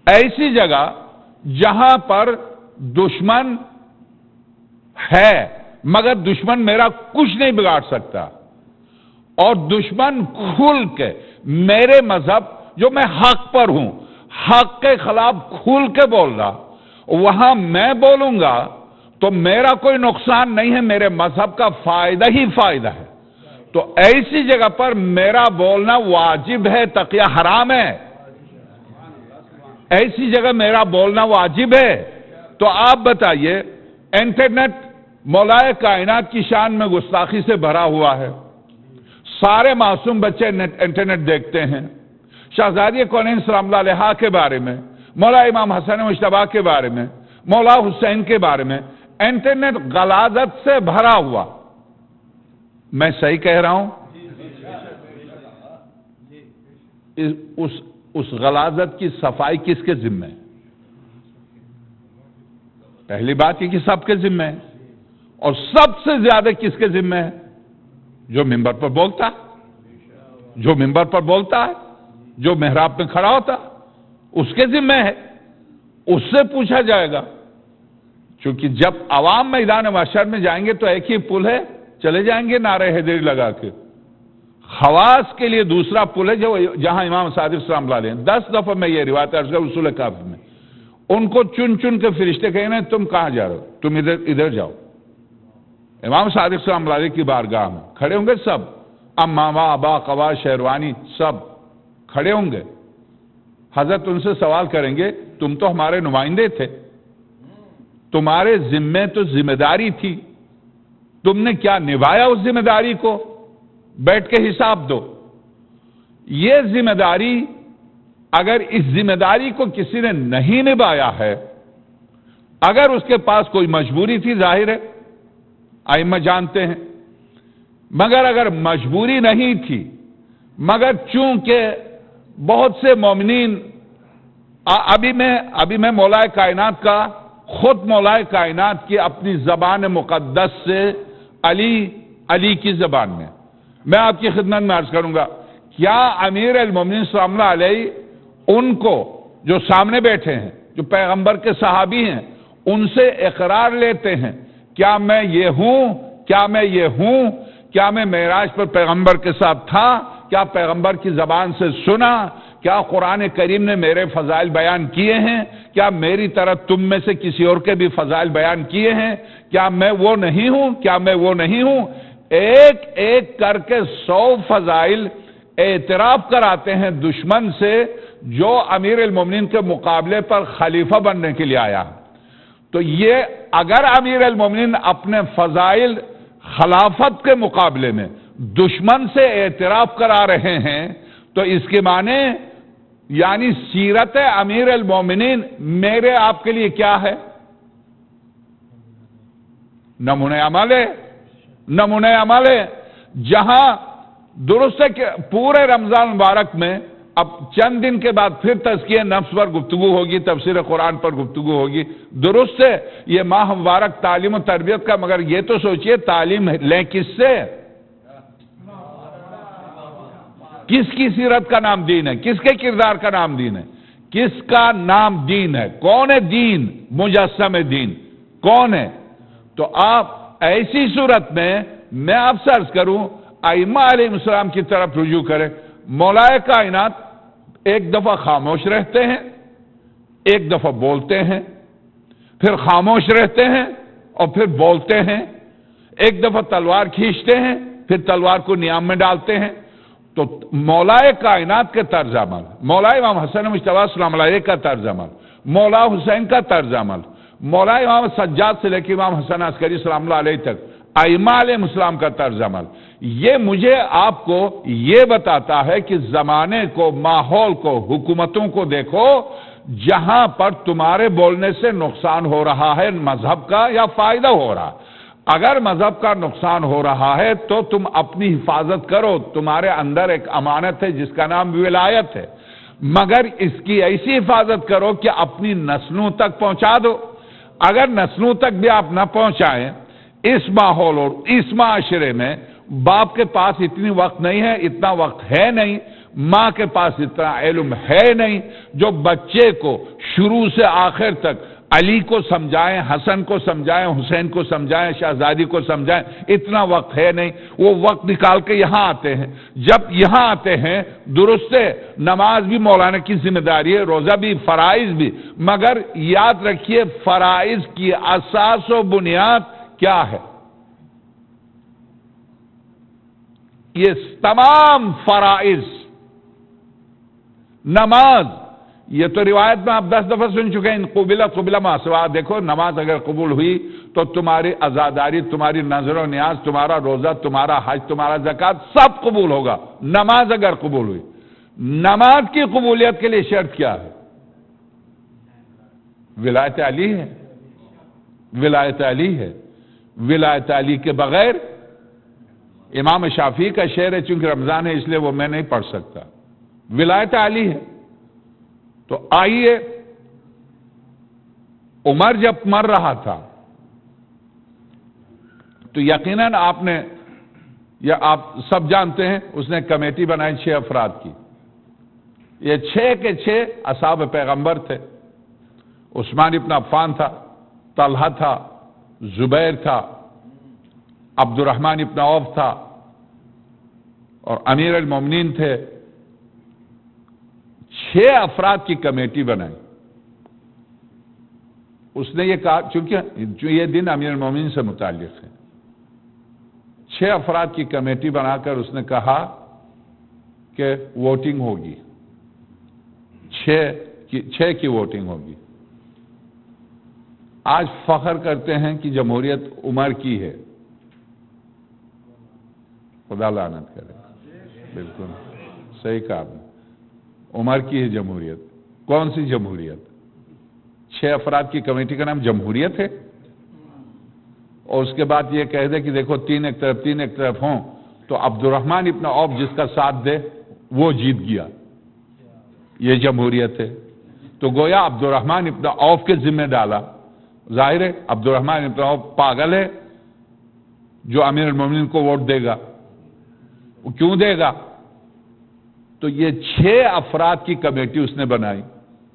ایسی جگہ جہاں پر دشمن ہے مگر دشمن میرا کچھ نہیں بگاڑ سکتا، اور دشمن کھل کے میرے مذہب جو میں حق پر ہوں، حق کے خلاف کھل کے بول رہا، وہاں میں بولوں گا تو میرا کوئی نقصان نہیں ہے، میرے مذہب کا فائدہ ہی فائدہ ہے، تو ایسی جگہ پر میرا بولنا واجب ہے، تقیہ حرام ہے۔ ایسی جگہ میرا بولنا واجب ہے۔ تو آپ بتائیے، انٹرنیٹ مولائے کائنات کی شان میں گستاخی سے بھرا ہوا ہے، سارے معصوم بچے انٹرنیٹ دیکھتے ہیں، شہزادی کونین سلام اللہ علیہا کے بارے میں، مولا امام حسن مجتبیٰ کے بارے میں، مولا حسین کے بارے میں، انٹرنیٹ غلاظت سے بھرا ہوا۔ میں صحیح کہہ رہا ہوں؟ اس غلاظت کی صفائی کس کے ذمہ ہے؟ پہلی بات یہ کہ سب کے ذمہ ہے، اور سب سے زیادہ کس کے ذمہ ہے؟ جو منبر پر بولتا ہے، جو منبر پر بولتا ہے، جو محراب میں کھڑا ہوتا، اس کے ذمہ ہے، اس سے پوچھا جائے گا۔ چونکہ جب عوام میدان محشر میں جائیں گے تو ایک ہی پل ہے، چلے جائیں گے نعرہ حیدری لگا کے۔ خواص کے لیے دوسرا پل ہے جہاں امام صادق سلام اللہ علیہ 10 دفعہ میں یہ روایت عرض کر اصول کافی میں، ان کو چن چن کے فرشتے کہیں گے تم کہاں جا رہے ہو، تم ادھر جاؤ۔ امام صادق سلام اللہ علیہ کی بارگاہ میں کھڑے ہوں گے سب، امامہ، ابا، قوا، شہروانی، سب کھڑے ہوں گے۔ حضرت ان سے سوال کریں گے تم تو ہمارے نمائندے تھے، تمہارے ذمے تو ذمہ داری تھی، تم نے کیا نبھایا اس ذمہ داری کو؟ بیٹھ کے حساب دو۔ یہ ذمہ داری، اگر اس ذمہ داری کو کسی نے نہیں نبھایا ہے، اگر اس کے پاس کوئی مجبوری تھی، ظاہر ہے ائمہ جانتے ہیں، مگر اگر مجبوری نہیں تھی، مگر چونکہ بہت سے مومنین، ابھی میں مولا کائنات کا، خود مولا کائنات کی اپنی زبان مقدس سے، علی کی زبان میں آپ کی خدمت میں عرض کروں گا، کیا امیر المومنین سلام اللہ علیہ ان کو جو سامنے بیٹھے ہیں، جو پیغمبر کے صحابی ہیں، ان سے اقرار لیتے ہیں کیا میں یہ ہوں، کیا میں یہ ہوں، کیا میں معراج پر پیغمبر کے ساتھ تھا، کیا پیغمبر کی زبان سے سنا، کیا قرآن کریم نے میرے فضائل بیان کیے ہیں، کیا میری طرح تم میں سے کسی اور کے بھی فضائل بیان کیے ہیں، کیا میں وہ نہیں ہوں، کیا میں وہ نہیں ہوں؟ ایک ایک کر کے 100 فضائل اعتراف کراتے ہیں دشمن سے جو امیر المومنین کے مقابلے پر خلیفہ بننے کے لیے آیا۔ تو یہ اگر امیر المومنین اپنے فضائل خلافت کے مقابلے میں دشمن سے اعتراف کرا رہے ہیں تو اس کے معنی یعنی سیرت امیر المومنین میرے آپ کے لیے کیا ہے؟ نمونہ عمل ہے جہاں درست ہے کہ پورے رمضان مبارک میں اب چند دن کے بعد پھر تزکیہ نفس پر گفتگو ہوگی، تفسیر قرآن پر گفتگو ہوگی، درست ہے یہ ماہ مبارک تعلیم و تربیت کا، مگر یہ تو سوچئے تعلیم لیں کس سے؟ کس کی سیرت کا نام دین ہے؟ کس کے کردار کا نام دین ہے؟ کس کا نام دین ہے؟ کون ہے دین؟ مجسم دین کون ہے؟ تو آپ ایسی صورت میں آپ سے عرض کروں ائمہ علیہ السلام کی طرف رجوع کریں۔ مولائے کائنات ایک دفعہ خاموش رہتے ہیں، ایک دفعہ بولتے ہیں، پھر خاموش رہتے ہیں اور پھر بولتے ہیں، ایک دفعہ تلوار کھینچتے ہیں پھر تلوار کو نیام میں ڈالتے ہیں۔ تو مولائے کائنات کے طرز عمل، مولا امام حسن مجتبیٰ السلام علیہ کا طرز عمل، مولا حسین کا طرز عمل، مولا امام سجاد سے لے کے امام حسن عسکری السلام اللہ علیہ تک ائمہ علیہ السلام کا طرز عمل، یہ مجھے آپ کو یہ بتاتا ہے کہ زمانے کو، ماحول کو، حکومتوں کو دیکھو جہاں پر تمہارے بولنے سے نقصان ہو رہا ہے مذہب کا یا فائدہ ہو رہا ہے۔ اگر مذہب کا نقصان ہو رہا ہے تو تم اپنی حفاظت کرو، تمہارے اندر ایک امانت ہے جس کا نام ولایت ہے، مگر اس کی ایسی حفاظت کرو کہ اپنی نسلوں تک پہنچا دو۔ اگر نسلوں تک بھی آپ نہ پہنچائیں، اس ماحول اور اس معاشرے میں باپ کے پاس اتنی وقت نہیں ہے، اتنا وقت ہے نہیں، ماں کے پاس اتنا علم ہے نہیں جو بچے کو شروع سے آخر تک علی کو سمجھائیں، حسن کو سمجھائیں، حسین کو سمجھائیں، شہزادی کو سمجھائیں، اتنا وقت ہے نہیں۔ وہ وقت نکال کے یہاں آتے ہیں، جب یہاں آتے ہیں درست ہے نماز بھی مولانا کی ذمہ داری ہے، روزہ بھی، فرائض بھی، مگر یاد رکھیے فرائض کی اساس و بنیاد کیا ہے؟ یہ تمام فرائض، نماز، یہ تو روایت میں آپ 10 دفعہ سن چکے ہیں، ان قبلہ ماسوا، دیکھو نماز اگر قبول ہوئی تو تمہاری عزاداری، تمہاری نظر و نیاز، تمہارا روزہ، تمہارا حج، تمہارا زکوٰۃ سب قبول ہوگا، نماز اگر قبول ہوئی۔ نماز کی قبولیت کے لیے شرط کیا ہے؟ ولایت علی ہے، ولایت علی ہے، ولایت علی کے بغیر امام شافعی کا شعر ہے، چونکہ رمضان ہے اس لیے وہ میں نہیں پڑھ سکتا، ولایت علی ہے۔ تو آئیے عمر جب مر رہا تھا تو یقیناً آپ نے یا آپ سب جانتے ہیں اس نے کمیٹی بنائی 6 افراد کی، یہ 6 کے 6 اصحاب پیغمبر تھے، عثمان ابن عفان تھا، طلحہ تھا، زبیر تھا، عبد الرحمن ابن عوف تھا اور امیر المومنین تھے۔ 6 افراد کی کمیٹی بنائی۔ اس نے یہ کہا، چونکہ یہ دن امیر المومنین سے متعلق ہے، 6 افراد کی کمیٹی بنا کر اس نے کہا کہ ووٹنگ ہوگی، 6 کی ووٹنگ ہوگی۔ آج فخر کرتے ہیں کہ جمہوریت عمر کی ہے، خدا لعنت کرے، بالکل صحیح کہا آپ نے، عمر کی ہے جمہوریت۔ کون سی جمہوریت؟ 6 افراد کی کمیٹی کا نام جمہوریت ہے، اور اس کے بعد یہ کہہ دے کہ دیکھو 3 ایک طرف ہوں تو عبد الرحمن ابن عوف جس کا ساتھ دے وہ جیت گیا، یہ جمہوریت ہے۔ تو گویا عبد الرحمن ابن عوف کے ذمہ ڈالا، ظاہر ہے عبد الرحمن ابن عوف پاگل ہے جو امیر المومنین کو ووٹ دے گا، وہ کیوں دے گا؟ تو یہ 6 افراد کی کمیٹی اس نے بنائی،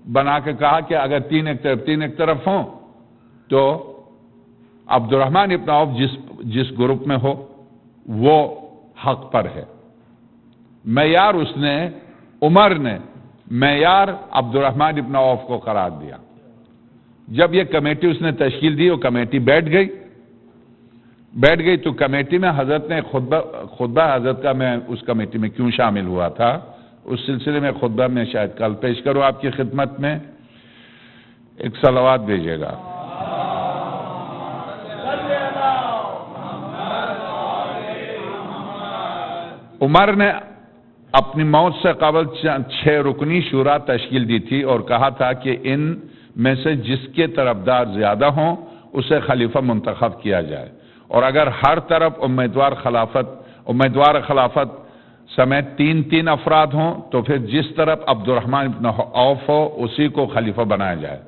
بنا کے کہا کہ اگر 3 ایک طرف ہوں تو عبد الرحمن ابن عوف جس گروپ میں ہو وہ حق پر ہے۔ معیار اس نے، عمر نے معیار عبد الرحمن ابن عوف کو قرار دیا۔ جب یہ کمیٹی اس نے تشکیل دی، وہ کمیٹی بیٹھ گئی تو کمیٹی میں حضرت نے خطبہ حضرت کا، میں اس کمیٹی میں کیوں شامل ہوا تھا اس سلسلے میں خطبہ میں شاید کل پیش کروں آپ کی خدمت میں، ایک صلوات بھیجیے گا۔ عمر نے اپنی موت سے قبل 6 رکنی شورا تشکیل دی تھی اور کہا تھا کہ ان میں سے جس کے طرفدار زیادہ ہوں اسے خلیفہ منتخب کیا جائے، اور اگر ہر طرف امیدوار خلافت سمیت 3 افراد ہوں تو پھر جس طرف عبد الرحمن ابن عوف ہو اسی کو خلیفہ بنایا جائے۔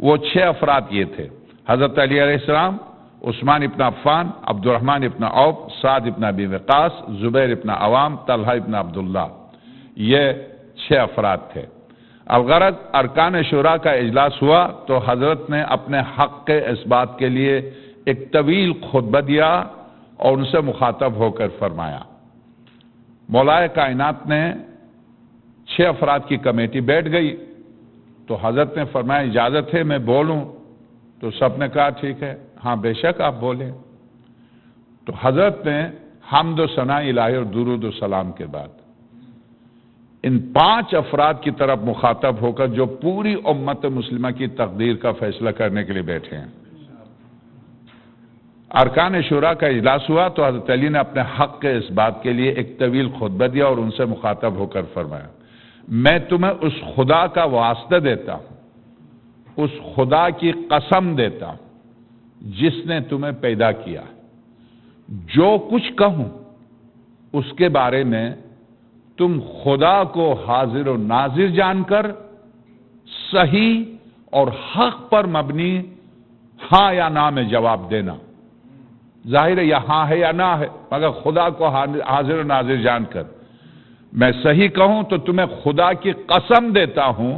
وہ 6 افراد یہ تھے: حضرت علی علیہ السلام، عثمان ابن عفان، عبد الرحمن ابن عوف، سعد ابن ابی وقاص، زبیر ابن عوام، طلحہ ابن عبداللہ۔ یہ 6 افراد تھے۔ الغرض ارکان شورا کا اجلاس ہوا تو حضرت نے اپنے حق کے اثبات کے لیے ایک طویل خطبہ دیا اور ان سے مخاطب ہو کر فرمایا۔ مولائے کائنات نے 6 افراد کی کمیٹی بیٹھ گئی تو حضرت نے فرمایا اجازت ہے میں بولوں؟ تو سب نے کہا ٹھیک ہے، ہاں بے شک آپ بولیں۔ تو حضرت نے حمد و ثنا الہی اور درود و سلام کے بعد ان 5 افراد کی طرف مخاطب ہو کر جو پوری امت مسلمہ کی تقدیر کا فیصلہ کرنے کے لیے بیٹھے ہیں، ارکان شورا کا اجلاس ہوا تو حضرت علی نے اپنے حق کے اس بات کے لیے ایک طویل خطبہ دیا اور ان سے مخاطب ہو کر فرمایا، میں تمہیں اس خدا کا واسطہ دیتا ہوں، اس خدا کی قسم دیتا ہوں جس نے تمہیں پیدا کیا، جو کچھ کہوں اس کے بارے میں تم خدا کو حاضر و ناظر جان کر صحیح اور حق پر مبنی ہاں یا نہ میں جواب دینا۔ ظاہر ہے یا ہاں ہے یا نہ ہے، مگر خدا کو حاضر و ناظر جان کر میں صحیح کہوں تو تمہیں خدا کی قسم دیتا ہوں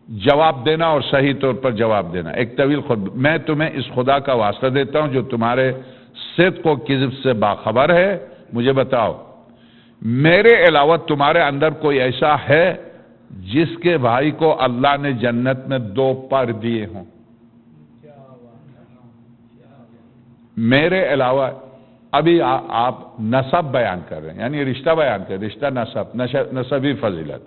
جواب دینا اور صحیح طور پر جواب دینا۔ ایک طویل میں تمہیں اس خدا کا واسطہ دیتا ہوں جو تمہارے صدق و کذب سے باخبر ہے، مجھے بتاؤ میرے علاوہ تمہارے اندر کوئی ایسا ہے جس کے بھائی کو اللہ نے جنت میں 2 پر دیے ہوں؟ میرے علاوہ ابھی آپ نسب بیان کر رہے ہیں، یعنی رشتہ بیان کر رہے ہیں، رشتہ نسبی فضیلت۔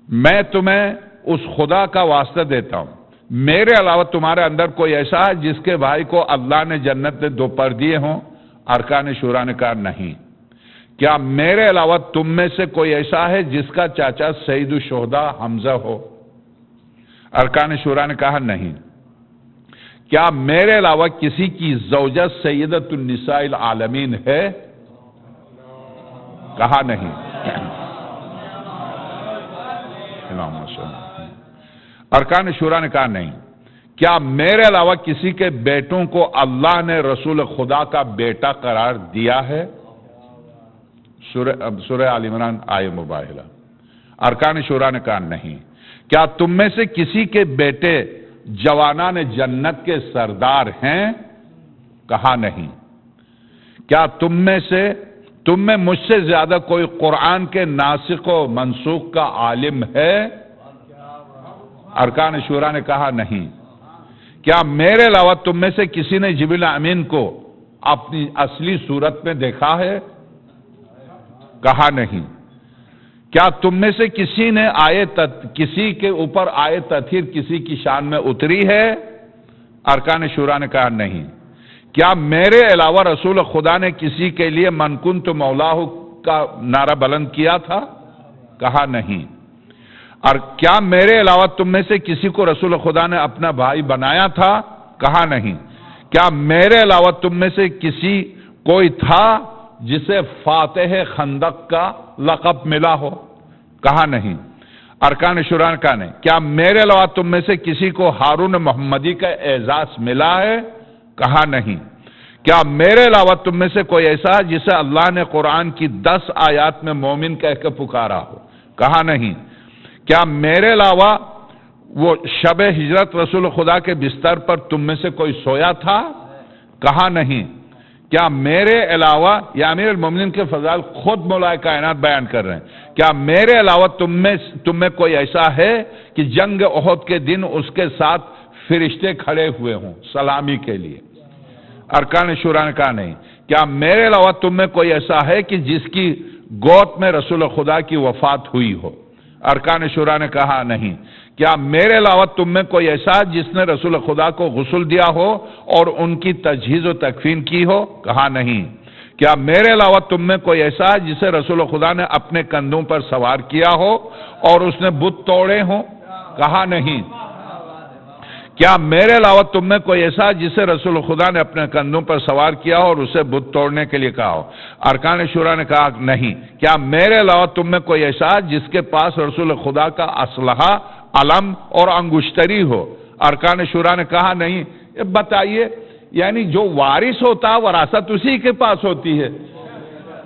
میں تمہیں اس خدا کا واسطہ دیتا ہوں میرے علاوہ تمہارے اندر کوئی ایسا ہے جس کے بھائی کو اللہ نے جنت میں 2 پر دیے ہوں؟ ارکان شورا نے کہا نہیں۔ کیا میرے علاوہ تم میں سے کوئی ایسا ہے جس کا چاچا سید الشہداء حمزہ ہو؟ ارکان شورا نے کہا نہیں۔ کیا میرے علاوہ کسی کی زوجہ سیدۃ النساء العالمین ہے؟ کہا نہیں۔ ارکان شورا نے کہا نہیں۔ کیا میرے علاوہ کسی کے بیٹوں کو اللہ نے رسول خدا کا بیٹا قرار دیا ہے؟ سورہ آل عمران آیہ مباہلہ۔ ارکان شورا نے کہا نہیں۔ کیا تم میں سے کسی کے بیٹے جوانان جنت کے سردار ہیں؟ کہا نہیں۔ کیا تم میں مجھ سے زیادہ کوئی قرآن کے ناسخ و منسوخ کا عالم ہے؟ ارکان شورا نے کہا نہیں۔ کیا میرے علاوہ تم میں سے کسی نے جبریل امین کو اپنی اصلی صورت میں دیکھا ہے؟ کہا نہیں۔ کیا تم میں سے کسی نے کسی کے اوپر آیت تطہیر کسی کی شان میں اتری ہے؟ ارکان شورا نے کہا نہیں۔ کیا میرے علاوہ رسول خدا نے کسی کے لیے من کنت مولاہ کا نعرہ بلند کیا تھا؟ کہا نہیں۔ اور کیا میرے علاوہ تم میں سے کسی کو رسول خدا نے اپنا بھائی بنایا تھا؟ کہا نہیں۔ کیا میرے علاوہ تم میں سے کوئی تھا جسے فاتح خندق کا لقب ملا ہو؟ کہا نہیں۔ ارکان شورا نے کہا نہیں۔ کیا میرے علاوہ تم میں سے کسی کو ہارون محمدی کا اعزاز ملا ہے؟ کہا نہیں۔ کیا میرے علاوہ تم میں سے کوئی ایسا ہے جسے اللہ نے قرآن کی 10 آیات میں مومن کہہ کے پکارا ہو؟ کہا نہیں۔ کیا میرے علاوہ وہ شب ہجرت رسول خدا کے بستر پر تم میں سے کوئی سویا تھا؟ کہا نہیں۔ کیا میرے علاوہ، یا امیر المومنین کے فضائل خود مولائے کائنات بیان کر رہے ہیں، کیا میرے علاوہ تم میں کوئی ایسا ہے کہ جنگ احد کے دن اس کے ساتھ فرشتے کھڑے ہوئے ہوں سلامی کے لیے؟ ارکان شورا نے کہا نہیں۔ کیا میرے علاوہ تم میں کوئی ایسا ہے کہ جس کی گود میں رسول خدا کی وفات ہوئی ہو؟ ارکان شورا نے کہا نہیں۔ کیا میرے علاوہ تم میں کوئی ایسا جس نے رسول خدا کو غسل دیا ہو اور ان کی تجہیز و تکفین کی ہو؟ کہا نہیں۔ کیا میرے علاوہ تم میں کوئی ایسا جسے رسول خدا نے اپنے کندھوں پر سوار کیا ہو اور اس نے بت توڑے ہوں؟ کہا نہیں۔ کیا میرے علاوہ تم میں کوئی ایسا جسے رسول خدا نے اپنے کندھوں پر سوار کیا ہو اور اسے بت توڑنے کے لیے کہا ہو؟ ارکان شورا نے کہا نہیں۔ کیا میرے علاوہ تم میں کوئی ایسا جس کے پاس رسول خدا کا اسلحہ، علم اور انگشتری ہو؟ ارکان شورا نے کہا نہیں۔ بتائیے، یعنی جو وارث ہوتا ہے وراثت اسی کے پاس ہوتی ہے،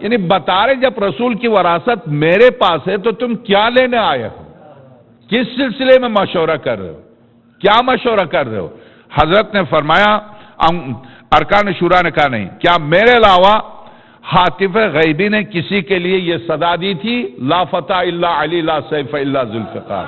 یعنی بتا رہے جب رسول کی وراثت میرے پاس ہے تو تم کیا لینے آئے ہو؟ کس سلسلے میں مشورہ کر رہے ہو؟ کیا مشورہ کر رہے ہو؟ حضرت نے فرمایا، ارکان شورا نے کہا نہیں۔ کیا میرے علاوہ حاطف غیبی نے کسی کے لیے یہ صدا دی تھی؟ لا فتح الا علی، لا سیف الا ذوالفقار۔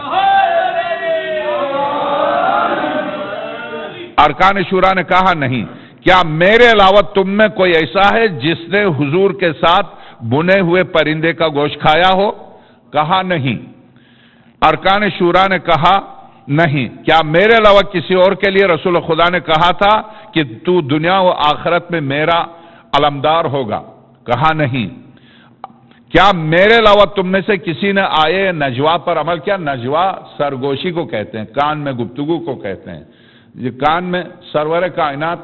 ارکان شورا نے کہا نہیں۔ کیا میرے علاوہ تم میں کوئی ایسا ہے جس نے حضور کے ساتھ بنے ہوئے پرندے کا گوشت کھایا ہو؟ کہا نہیں۔ ارکان شورا نے کہا نہیں۔ کیا میرے علاوہ کسی اور کے لیے رسول خدا نے کہا تھا کہ تو دنیا و آخرت میں میرا علمدار ہوگا؟ کہا نہیں۔ کیا میرے علاوہ تم میں سے کسی نے آئے نجوا پر عمل کیا؟ نجوا سرگوشی کو کہتے ہیں، کان میں گفتگو کو کہتے ہیں۔ یہ کان میں سرور کائنات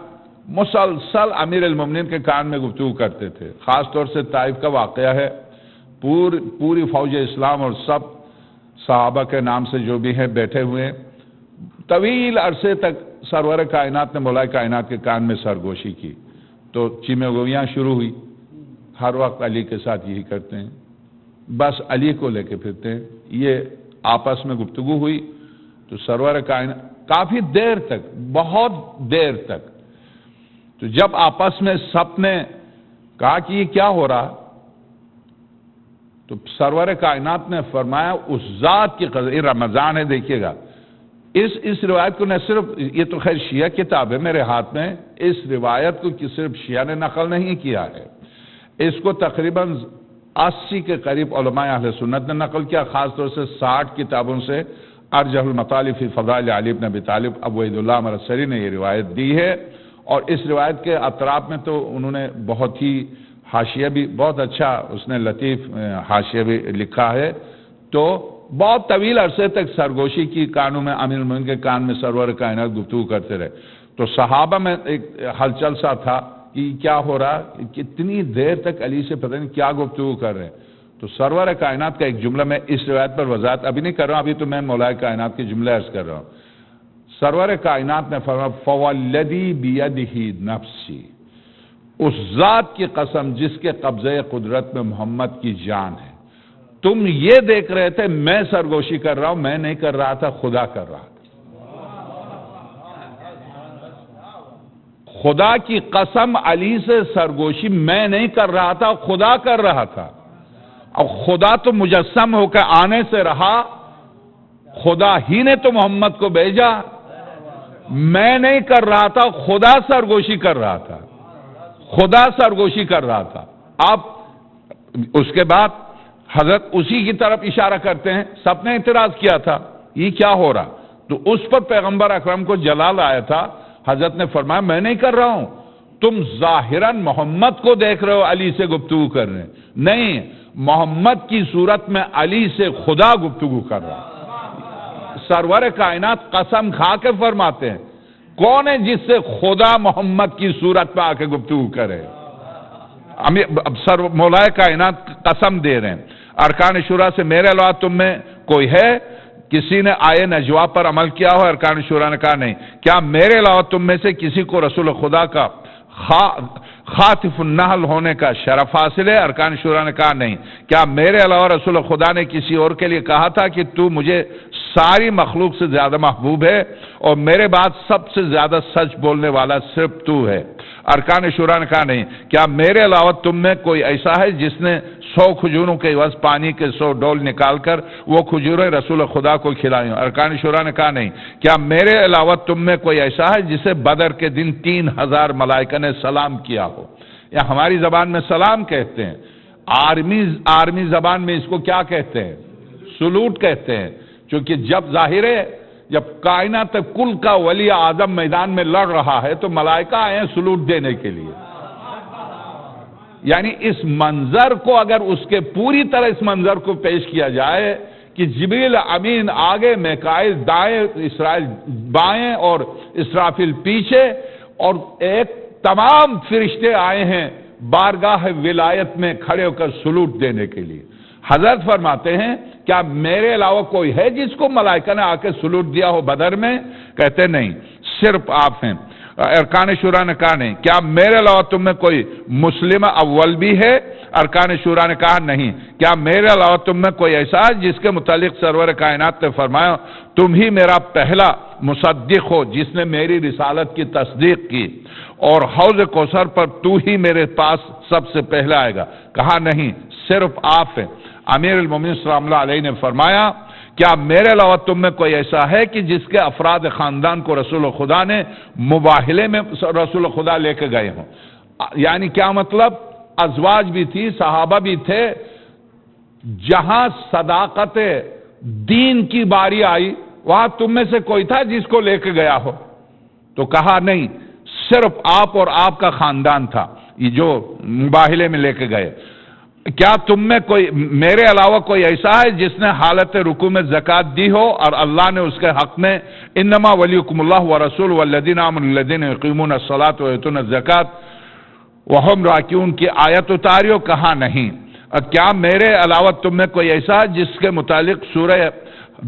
مسلسل امیر المومنین کے کان میں گفتگو کرتے تھے۔ خاص طور سے طائف کا واقعہ ہے، پوری فوج اسلام اور سب صحابہ کے نام سے جو بھی ہیں بیٹھے ہوئے، طویل عرصے تک سرور کائنات نے مولا کائنات کے کان میں سرگوشی کی، تو چیمے گویاں شروع ہوئی۔ ہر وقت علی کے ساتھ یہی کرتے ہیں، بس علی کو لے کے پھرتے ہیں۔ یہ آپس میں گفتگو ہوئی تو سرور کائنات کافی دیر تک، بہت دیر تک، تو جب آپس میں سب نے کہا کہ یہ کیا ہو رہا، تو سرور کائنات نے فرمایا اس ذات کی قسم، یہ رمضان ہے دیکھیے گا، اس روایت کو نہ صرف، یہ تو خیر شیعہ کتاب ہے میرے ہاتھ میں، اس روایت کو صرف شیعہ نے نقل نہیں کیا ہے، اس کو تقریباً 80 کے قریب علماء اہل سنت نے نقل کیا، خاص طور سے 60 کتابوں سے ارجح المطالب فی فضائل علی بن ابی طالب ابو عید اللہ مرسری نے یہ روایت دی ہے، اور اس روایت کے اطراف میں تو انہوں نے بہت ہی حاشیہ بھی بہت اچھا، اس نے لطیف حاشیہ بھی لکھا ہے، تو بہت طویل عرصے تک سرگوشی کی، کانوں میں امیر المومنین کے کان میں سرور کائنات گفتگو کرتے رہے، تو صحابہ میں ایک ہلچل سا تھا کہ کیا ہو رہا، کتنی دیر تک علی سے پتہ نہیں کیا گفتگو کر رہے ہیں، تو سرور کائنات کا ایک جملہ، میں اس روایت پر وضاحت ابھی نہیں کر رہا ہوں، ابھی تو میں مولا کائنات کے جملے عرض کر رہا ہوں۔ سرور کائنات نے فرمایا فوالذی بیدہ نفسی، اس ذات کی قسم جس کے قبضے قدرت میں محمد کی جان ہے، تم یہ دیکھ رہے تھے میں سرگوشی کر رہا ہوں، میں نہیں کر رہا تھا، خدا کر رہا تھا۔ خدا کی قسم علی سے سرگوشی میں نہیں کر رہا تھا، خدا کر رہا تھا، اور خدا تو مجسم ہو کے آنے سے رہا، خدا ہی نے تو محمد کو بھیجا، میں نہیں کر رہا تھا، خدا سرگوشی کر رہا تھا، خدا سرگوشی کر رہا تھا۔ اب اس کے بعد حضرت اسی کی طرف اشارہ کرتے ہیں، سب نے اعتراض کیا تھا یہ کیا ہو رہا، تو اس پر پیغمبر اکرم کو جلال آیا تھا، حضرت نے فرمایا میں نہیں کر رہا ہوں، تم ظاہراً محمد کو دیکھ رہے ہو علی سے گفتگو کر رہے ہیں، نہیں، محمد کی صورت میں علی سے خدا گفتگو کر رہا ہے۔ سرور کائنات قسم کھا کے فرماتے ہیں، کون ہے جس سے خدا محمد کی صورت میں آ کے گفتگو کرے؟ مولا کائنات قسم دے رہے ہیں، ارکان شورا سے میرے علاوہ تم میں کوئی ہے کسی نے آئے نجوا پر عمل کیا ہو؟ ارکان شورا نے کہا نہیں۔ کیا میرے علاوہ تم میں سے کسی کو رسول خدا کا خاطف النحل ہونے کا شرف حاصل ہے؟ ارکان شورا نے کہا نہیں۔ کیا میرے علاوہ رسول خدا نے کسی اور کے لیے کہا تھا کہ تو مجھے ساری مخلوق سے زیادہ محبوب ہے اور میرے بعد سب سے زیادہ سچ بولنے والا صرف تو ہے؟ ارکان شورا نے کہا نہیں۔ کیا میرے علاوہ تم میں کوئی ایسا ہے جس نے 100 کھجوروں کے عوض پانی کے 100 ڈول نکال کر وہ کھجوریں رسول خدا کو کھلائیں؟ ارکان شورا نے کہا نہیں۔ کیا میرے علاوہ تم میں کوئی ایسا ہے جسے بدر کے دن 3000 ملائکہ نے سلام کیا ہو؟ یا ہماری زبان میں سلام کہتے ہیں، آرمی زبان میں اس کو کیا کہتے ہیں؟ سلوٹ کہتے ہیں، چونکہ جب ظاہر ہے جب کائنات کل کا ولی اعظم میدان میں لڑ رہا ہے تو ملائکہ آئے ہیں سلوٹ دینے کے لیے، یعنی اس منظر کو اگر اس کے پوری طرح اس منظر کو پیش کیا جائے کہ جبریل امین آگے، میکائیل دائیں، اسرائیل بائیں اور اسرافیل پیچھے، اور ایک تمام فرشتے آئے ہیں بارگاہ ولایت میں کھڑے ہو کر سلوٹ دینے کے لیے۔ حضرت فرماتے ہیں کیا میرے علاوہ کوئی ہے جس کو ملائکہ نے آ کے سلوٹ دیا ہو بدر میں؟ کہتے نہیں، صرف آپ ہیں۔ ارکان شورا نے کہا نہیں۔ کیا میرے علاوہ تم میں کوئی مسلم اول بھی ہے؟ ارکان شورا نے کہا نہیں۔ کیا میرے علاوہ تم میں کوئی ایسا ہے جس کے متعلق سرور کائنات نے فرمایا تم ہی میرا پہلا مصدق ہو جس نے میری رسالت کی تصدیق کی، اور حوض کوثر پر تو ہی میرے پاس سب سے پہلا آئے گا؟ کہا نہیں، صرف آپ ہیں۔ امیر المومنین سلام اللہ علیہ نے فرمایا کیا میرے علاوہ تم میں کوئی ایسا ہے کہ جس کے افراد خاندان کو رسول خدا نے مباہلے میں رسول خدا لے کے گئے ہوں؟ یعنی کیا مطلب؟ ازواج بھی تھی، صحابہ بھی تھے، جہاں صداقت دین کی باری آئی وہاں تم میں سے کوئی تھا جس کو لے کے گیا ہو؟ تو کہا نہیں، صرف آپ اور آپ کا خاندان تھا یہ جو مباہلے میں لے کے گئے۔ کیا تم میں کوئی میرے علاوہ کوئی ایسا ہے جس نے حالت رکوع میں زکوٰۃ دی ہو اور اللہ نے اس کے حق میں انما ولیکم اللہ ورسول والذین آمنوا الذین یقیمون الصلاۃ ویؤتون الزکاۃ وہم راکعون کی آیت اتاری ہو؟ کہا نہیں۔ کیا میرے علاوہ تم میں کوئی ایسا ہے جس کے متعلق سورہ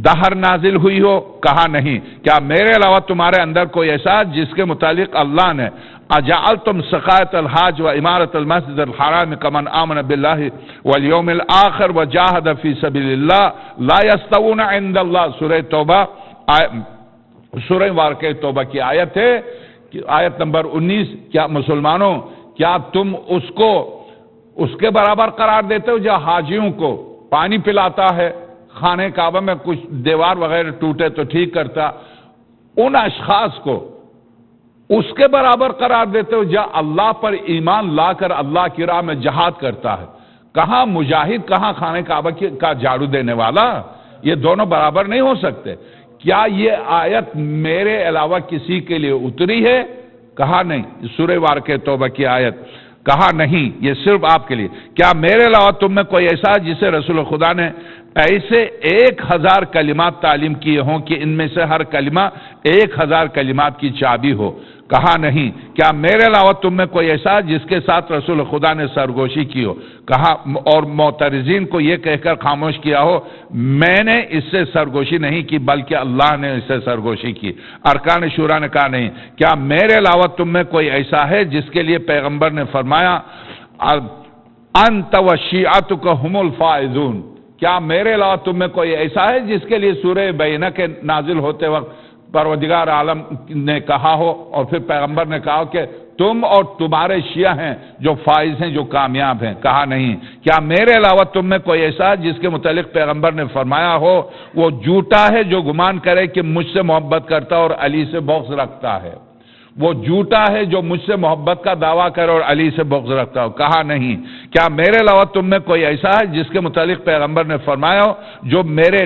دہر نازل ہوئی ہو؟ کہا نہیں۔ کیا میرے علاوہ تمہارے اندر کوئی ایسا ہے جس کے متعلق اللہ نے اجعلتم سقایۃ الحاج و امارۃ المسجد الحرام کمن آمن باللہ والیوم الآخر وجاہد فی سبیل اللہ لا یستوون عند اللہ، سورہ توبہ، سورہ واقعہ توبہ کی آیت ہے، آیت نمبر 19۔ کیا مسلمانوں کیا تم اس کے برابر قرار دیتے ہو جو حاجیوں کو پانی پلاتا ہے، خانہ کعبہ میں کچھ دیوار وغیرہ ٹوٹے تو ٹھیک کرتا، ان اشخاص کو اس کے برابر قرار دیتے ہو جو اللہ پر ایمان لا کر اللہ کی راہ میں جہاد کرتا ہے؟ کہاں مجاہد، کہاں خانہ کعبہ کا جھاڑو دینے والا؟ یہ دونوں برابر نہیں ہو سکتے۔ کیا یہ آیت میرے علاوہ کسی کے لیے اتری ہے؟ کہا نہیں، سورہ واقعہ توبہ کی آیت۔ کہا نہیں، یہ صرف آپ کے لیے۔ کیا میرے علاوہ تم میں کوئی ایسا ہے جسے رسول خدا نے ایسے 1000 کلمات تعلیم کیے ہوں کہ ان میں سے ہر کلمہ 1000 کلمات کی چابی ہو؟ کہا نہیں۔ کیا میرے علاوہ تم میں کوئی ایسا ہے جس کے ساتھ رسول خدا نے سرگوشی کی ہو؟ کہا، اور معترضین کو یہ کہہ کر خاموش کیا ہو میں نے اس سے سرگوشی نہیں کی بلکہ اللہ نے اس سے سرگوشی کی؟ ارکان شورا نے کہا نہیں۔ کیا میرے علاوہ تم میں کوئی ایسا ہے جس کے لیے پیغمبر نے فرمایا انت وشیعتک هم الفائزون؟ کیا میرے علاوہ تم میں کوئی ایسا ہے جس کے لیے سورہ بینہ کے نازل ہوتے وقت پروردگار عالم نے کہا ہو اور پھر پیغمبر نے کہا ہو کہ تم اور تمہارے شیعہ ہیں جو فائز ہیں، جو کامیاب ہیں؟ کہا نہیں۔ کیا میرے علاوہ تم میں کوئی ایسا ہے جس کے متعلق پیغمبر نے فرمایا ہو وہ جھوٹا ہے جو گمان کرے کہ مجھ سے محبت کرتا اور علی سے بغض رکھتا ہے؟ وہ جھوٹا ہے جو مجھ سے محبت کا دعویٰ کرے اور علی سے بغض رکھتا ہو؟ کہا نہیں۔ کیا میرے علاوہ تم میں کوئی ایسا ہے جس کے متعلق پیغمبر نے فرمایا ہو جو میرے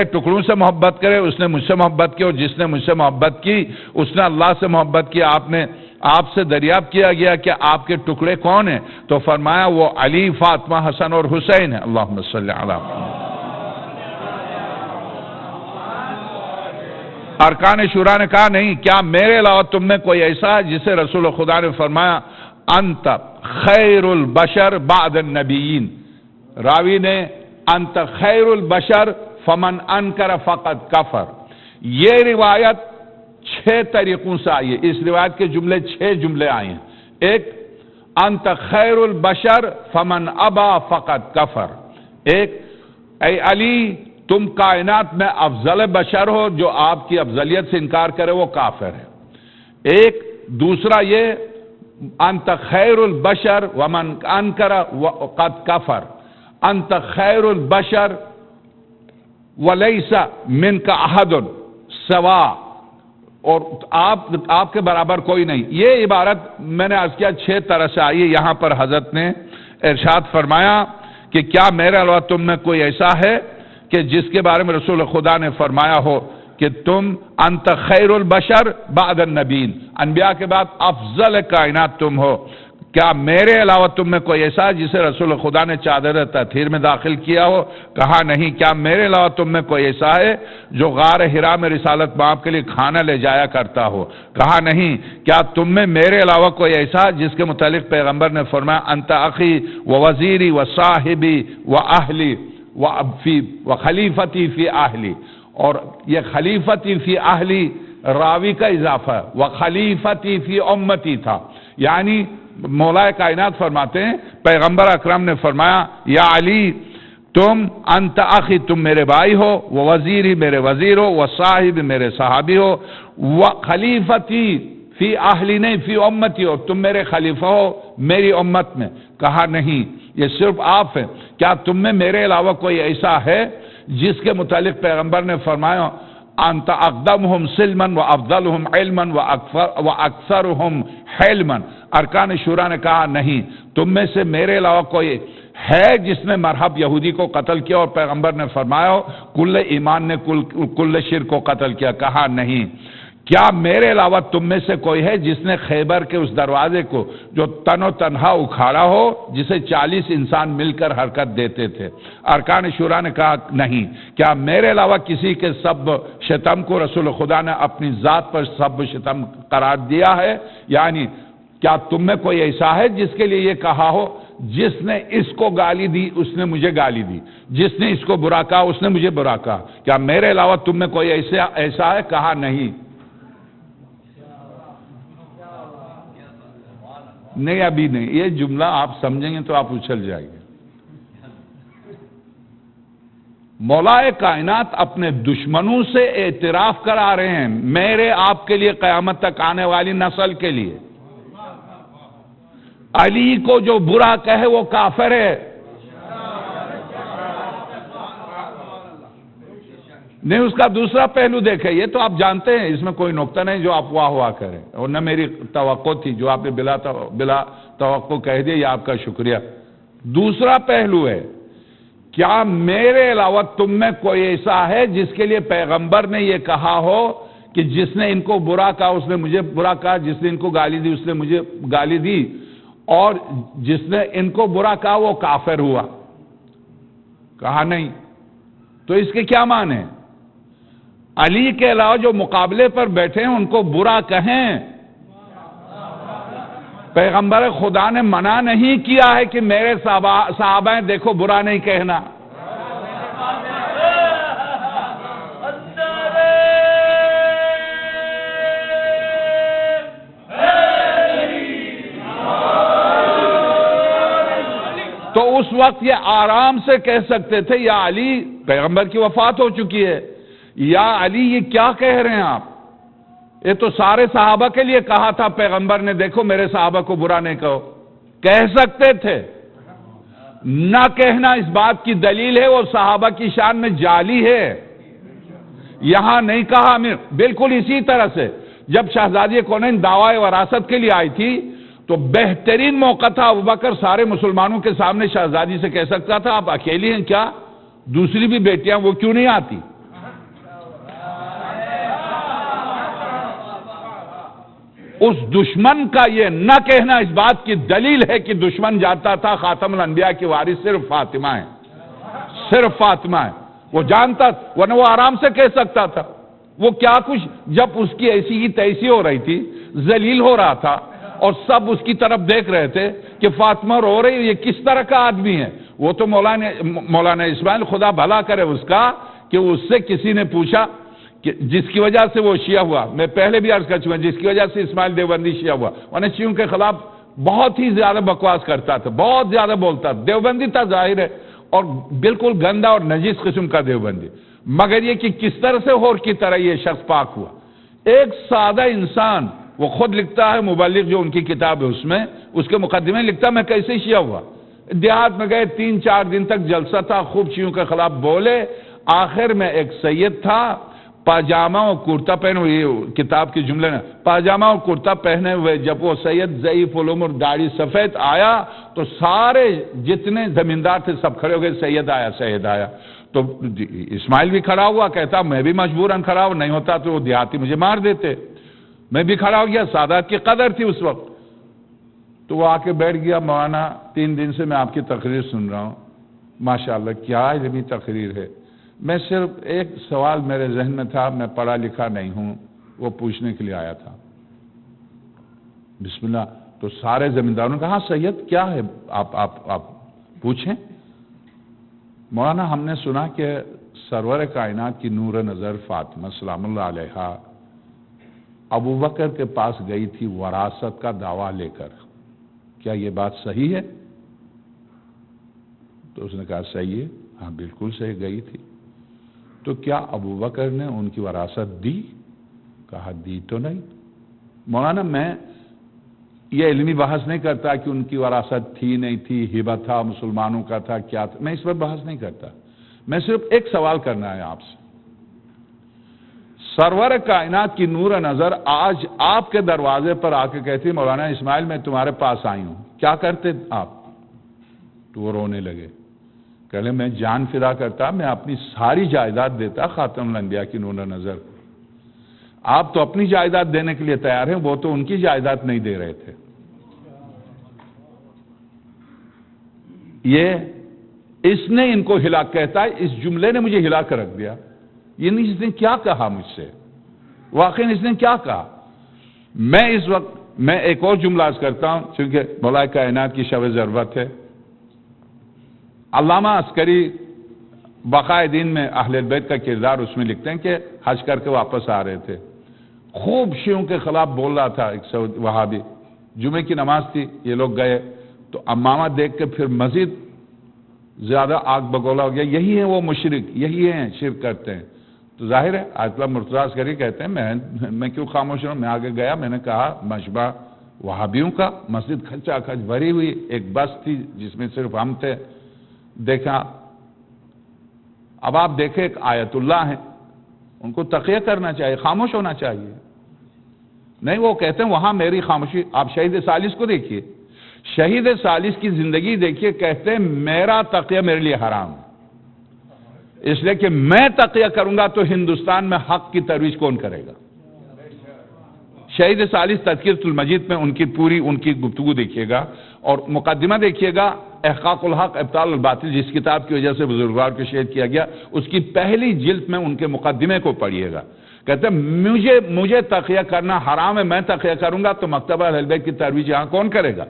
ٹکڑوں سے محبت کرے اس نے مجھ سے محبت کی، اور جس نے مجھ سے محبت کی اس نے اللہ سے محبت کی؟ آپ سے دریافت کیا گیا کہ آپ کے ٹکڑے کون ہیں؟ تو فرمایا وہ علی، فاطمہ، حسن اور حسین ہیں۔ اللہم صلی علی محمد۔ ارکان شورا نے کہا نہیں۔ کیا میرے علاوہ تم میں کوئی ایسا ہے جسے رسول خدا نے فرمایا انت خیر البشر بعد النبیین؟ راوی نے انت خیر البشر فمن انکر فقد کفر، یہ روایت 6 طریقوں سے آئی ہے۔ اس روایت کے جملے 6 جملے آئے ہیں۔ ایک، انت خیر البشر فمن ابا فقد کفر۔ ایک، اے علی تم کائنات میں افضل بشر ہو، جو آپ کی افضلیت سے انکار کرے وہ کافر ہے۔ ایک دوسرا یہ انت خیر البشر ومن انکر قد کفر، انت خیر البشر ولیس منک احد سوا، اور آپ کے برابر کوئی نہیں۔ یہ عبارت میں نے عرض کیا 6 طرح سے آئی ہے۔ یہاں پر حضرت نے ارشاد فرمایا کہ کیا میرے علاوہ تم میں کوئی ایسا ہے کہ جس کے بارے میں رسول خدا نے فرمایا ہو کہ تم انت خیر البشر بعد النبیین، انبیاء کے بعد افضل کائنات تم ہو؟ کیا میرے علاوہ تم میں کوئی ایسا ہے جسے رسول خدا نے چادر تطہیر میں داخل کیا ہو؟ کہا نہیں۔ کیا میرے علاوہ تم میں کوئی ایسا ہے جو غار حرا میں رسالت باپ کے لیے کھانا لے جایا کرتا ہو؟ کہا نہیں۔ کیا تم میں میرے علاوہ کوئی ایسا جس کے متعلق پیغمبر نے فرمایا انت اخی و وزیری و صاحبی و اہلی و خلیفتی فی اہلی، اور یہ خلیفتی فی اہلی راوی کا اضافہ ہے، و خلیفتی فی امتی تھا، یعنی مولا کائنات فرماتے ہیں پیغمبر اکرم نے فرمایا یا علی تم انت اخی تم میرے بھائی ہو، وہ وزیر ہی میرے وزیر ہو، وہ صاحب میرے صحابی ہو، وہ خلیفتی فی اہلی نہیں فی امتی ہو، تم میرے خلیفہ ہو میری امت میں۔ کہا نہیں، یہ صرف آپ ہیں۔ کیا تم میں میرے علاوہ کوئی ایسا ہے جس کے متعلق پیغمبر نے فرمایا انت اقدمہم سلما و افضلہم علما و اکثرہم حلما؟ ارکان شورا نے کہا نہیں۔ تم میں سے میرے علاوہ کوئی ہے جس نے مرحب یہودی کو قتل کیا اور پیغمبر نے فرمایا کل ایمان نے کل شرک کو قتل کیا؟ کہا نہیں۔ کیا میرے علاوہ تم میں سے کوئی ہے جس نے خیبر کے اس دروازے کو جو تن و تنہا اکھاڑا ہو جسے 40 انسان مل کر حرکت دیتے تھے؟ ارکان شورا نے کہا نہیں۔ کیا میرے علاوہ کسی کے سب شتم کو رسول خدا نے اپنی ذات پر سب شتم قرار دیا ہے؟ یعنی کیا تم میں کوئی ایسا ہے جس کے لیے یہ کہا ہو جس نے اس کو گالی دی اس نے مجھے گالی دی، جس نے اس کو برا کہا اس نے مجھے برا کہا؟ کیا میرے علاوہ تم میں کوئی ایسا ہے؟ کہا نہیں۔ نہیں ابھی نہیں، یہ جملہ آپ سمجھیں گے تو آپ اچھل جائیں گے۔ مولا کائنات اپنے دشمنوں سے اعتراف کرا رہے ہیں میرے آپ کے لیے، قیامت تک آنے والی نسل کے لیے۔ علی کو جو برا کہے وہ کافر ہے۔ نہیں، اس کا دوسرا پہلو دیکھیں، یہ تو آپ جانتے ہیں، اس میں کوئی نقطہ نہیں جو آپ واہ واہ کریں، اور نہ میری توقع تھی، جو آپ نے بلا توقع کہہ دیا، یہ آپ کا شکریہ۔ دوسرا پہلو ہے کیا میرے علاوہ تم میں کوئی ایسا ہے جس کے لیے پیغمبر نے یہ کہا ہو کہ جس نے ان کو برا کہا اس نے مجھے برا کہا، جس نے ان کو گالی دی اس نے مجھے گالی دی، اور جس نے ان کو برا کہا وہ کافر ہوا؟ کہا نہیں۔ تو اس کے کیا معنی ہے؟ علی کے علاوہ جو مقابلے پر بیٹھے ہیں ان کو برا کہیں۔ پیغمبر خدا نے منع نہیں کیا ہے کہ میرے صحابہ ہیں دیکھو برا نہیں کہنا۔ تو اس وقت یہ آرام سے کہہ سکتے تھے یا علی، پیغمبر کی وفات ہو چکی ہے، یا علی یہ کیا کہہ رہے ہیں آپ؟ یہ تو سارے صحابہ کے لیے کہا تھا پیغمبر نے، دیکھو میرے صحابہ کو برا نہیں کہو۔ کہہ سکتے تھے۔ نہ کہنا اس بات کی دلیل ہے وہ صحابہ کی شان میں جعلی ہے۔ یہاں نہیں کہا امیر۔ بالکل اسی طرح سے جب شہزادی کونین دعوی وراثت کے لیے آئی تھی تو بہترین موقع تھا، ابوبکر سارے مسلمانوں کے سامنے شہزادی سے کہہ سکتا تھا آپ اکیلی ہیں کیا؟ دوسری بھی بیٹیاں وہ کیوں نہیں آتی؟ اس دشمن کا یہ نہ کہنا اس بات کی دلیل ہے کہ دشمن جانتا تھا خاتم الانبیاء کی وارث صرف فاطمہ ہے، صرف فاطمہ ہے۔ وہ جانتا، ورنہ وہ آرام سے کہہ سکتا تھا۔ وہ کیا کچھ، جب اس کی ایسی ہی تیسی ہو رہی تھی، ذلیل ہو رہا تھا اور سب اس کی طرف دیکھ رہے تھے کہ فاطمہ رو رہی، یہ کس طرح کا آدمی ہے؟ وہ تو مولانا اسماعیل خدا بھلا کرے اس کا کہ اس سے کسی نے پوچھا کہ جس کی وجہ سے وہ شیعہ ہوا، میں پہلے بھی عرض کر چکا، جس کی وجہ سے اسماعیل دیوبندی شیعہ ہوا، انہیں شیعوں کے خلاف بہت ہی زیادہ بکواس کرتا تھا، بہت زیادہ بولتا تھا، دیوبندی تھا ظاہر ہے، اور بالکل گندا اور نجس قسم کا دیوبندی، مگر یہ کہ کس طرح سے ہور کی طرح یہ شخص پاک ہوا۔ ایک سادہ انسان، وہ خود لکھتا ہے، مبلغ جو ان کی کتاب ہے اس میں، اس کے مقدمے لکھتا میں کیسے شیعہ ہوا۔ دیہات میں گئے، 3-4 دن تک جلسہ تھا، خوب شیعوں کے خلاف بولے، آخر میں ایک سید تھا، پاجامہ اور کرتا پہنے ہوئے، کتاب کے جملے میں پاجامہ اور کرتا پہنے ہوئے، جب وہ سید ضعیف العمر داڑھی سفید آیا تو سارے جتنے زمیندار تھے سب کھڑے ہو گئے، سید آیا سید آیا۔ تو اسماعیل بھی کھڑا ہوا، کہتا میں بھی مجبوراً کھڑا ہوں، نہیں ہوتا تو وہ دیہاتی مجھے مار دیتے، میں بھی کھڑا ہو گیا، سادات کی قدر تھی اس وقت۔ تو وہ آ کے بیٹھ گیا، مولانا 3 دن سے میں آپ کی تقریر سن رہا ہوں، ماشاءاللہ کیا علمی تقریر ہے، میں صرف ایک سوال میرے ذہن میں تھا، میں پڑھا لکھا نہیں ہوں، وہ پوچھنے کے لیے آیا تھا۔ بسم اللہ۔ تو سارے زمینداروں نے کہا ہاں سید کیا ہے، آپ پوچھیں۔ مولانا ہم نے سنا کہ سرور کائنات کی نور نظر فاطمہ سلام اللہ علیہا ابو بکر کے پاس گئی تھی وراثت کا دعویٰ لے کر، کیا یہ بات صحیح ہے؟ تو اس نے کہا صحیح ہے، ہاں بالکل صحیح گئی تھی۔ تو کیا ابو بکر نے ان کی وراثت دی؟ کہا دی تو نہیں۔ مولانا میں یہ علمی بحث نہیں کرتا کہ ان کی وراثت تھی نہیں تھی، ہبہ تھا مسلمانوں کا تھا کیا تھا، میں اس پر بحث نہیں کرتا، میں صرف ایک سوال کرنا ہے آپ سے۔ سرور کائنات کی نور نظر آج آپ کے دروازے پر آ کے کہتی مولانا اسماعیل میں تمہارے پاس آئی ہوں، کیا کرتے آپ؟ تو وہ رونے لگے، کہلے میں جان فدا کرتا، میں اپنی ساری جائیداد دیتا خاتم الانبیاء کی نور نظر۔ آپ تو اپنی جائیداد دینے کے لیے تیار ہیں، وہ تو ان کی جائیداد نہیں دے رہے تھے۔ یہ اس نے ان کو ہلا کہتا ہے، اس جملے نے مجھے ہلا کر رکھ دیا، یعنی اس نے کیا کہا مجھ سے، واقعی اس نے کیا کہا۔ میں اس وقت میں ایک اور جملہ عرض کرتا ہوں چونکہ مولا کائنات کی شب ضرورت ہے۔ علامہ عسکری بقائے دین میں اہل بیت کا کردار اس میں لکھتے ہیں کہ حج کر کے واپس آ رہے تھے، خوب شیعوں کے خلاف بول رہا تھا ایک وہابی، جمعے کی نماز تھی، یہ لوگ گئے تو امامہ دیکھ کے پھر مزید زیادہ آگ بگولا ہو گیا، یہی ہیں وہ مشرک، یہی ہیں شرک کرتے ہیں۔ تو ظاہر ہے آیت اللہ مرتضیٰ عسکری کہتے ہیں میں کیوں خاموش ہوں، میں آگے گیا، میں نے کہا مشبہ وہابیوں کا، مسجد کھچا کھچ بھری ہوئی، ایک بس تھی جس میں صرف ہم تھے، دیکھا۔ اب آپ دیکھیں ایک آیت اللہ ہیں، ان کو تقیہ کرنا چاہیے، خاموش ہونا چاہیے، نہیں وہ کہتے ہیں وہاں میری خاموشی۔ آپ شہید ثالث کو دیکھیے، شہید ثالث کی زندگی دیکھیے، کہتے ہیں میرا تقیہ میرے لیے حرام ہے، اس لیے کہ میں تقیہ کروں گا تو ہندوستان میں حق کی ترویج کون کرے گا۔ شہید ثالث تذکرۃ المجید میں ان کی پوری ان کی گفتگو دیکھیے گا، اور مقدمہ دیکھیے گا احقاق الحق ابطال الباطل، جس کتاب کی وجہ سے بزرگوار کو شہید کیا گیا، اس کی پہلی جلد میں ان کے مقدمے کو پڑھیے گا۔ کہتے ہیں مجھے تقیہ کرنا حرام ہے، میں تقیہ کروں گا تو مکتبہ اہل بیت کی ترویج یہاں کون کرے گا۔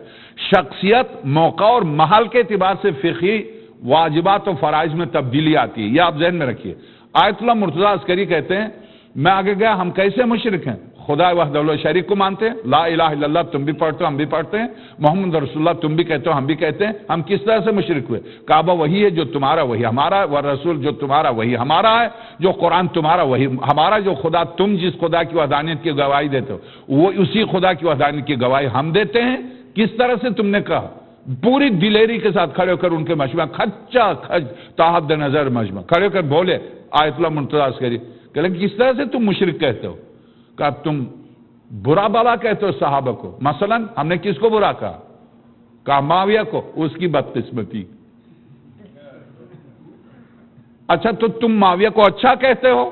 شخصیت، موقع اور محل کے اعتبار سے فقہی واجبات و فرائض میں تبدیلی آتی ہے، یہ آپ ذہن میں رکھیے۔ آیت اللہ مرتضیٰ عسکری کہتے ہیں میں آگے گیا، ہم کیسے مشرک ہیں، خدا وحدہ لا شریک کو مانتے ہیں، لا الہ الا اللہ تم بھی پڑھتے ہو ہم بھی پڑھتے ہیں، محمد رسول اللہ تم بھی کہتے ہو ہم بھی کہتے ہیں، ہم کس طرح سے مشرک ہوئے؟ کعبہ وہی ہے جو تمہارا وہی ہمارا ہے، والرسول جو تمہارا وہی ہمارا ہے، جو قرآن تمہارا وہی ہمارا، جو خدا تم جس خدا کی وحدانیت کی گواہی دیتے ہو وہ اسی خدا کی وحدانیت کی گواہی ہم دیتے ہیں۔ کس طرح سے تم نے کہا؟ پوری دلیری کے ساتھ کھڑے ہو کر ان کے مجمع کھچا کھچ تحت نظر مجمع کھڑے ہو کر بولے آیت اللہ مرتضیٰ عسکری کہ کس طرح سے تم مشرک کہتے ہو؟ کہا تم برا بلا کہتے ہو صحابہ کو، مثلا ہم نے کس کو برا کہا؟ کہا معاویہ کو، اس کی بدقسمتی۔ اچھا تو تم معاویہ کو اچھا کہتے ہو؟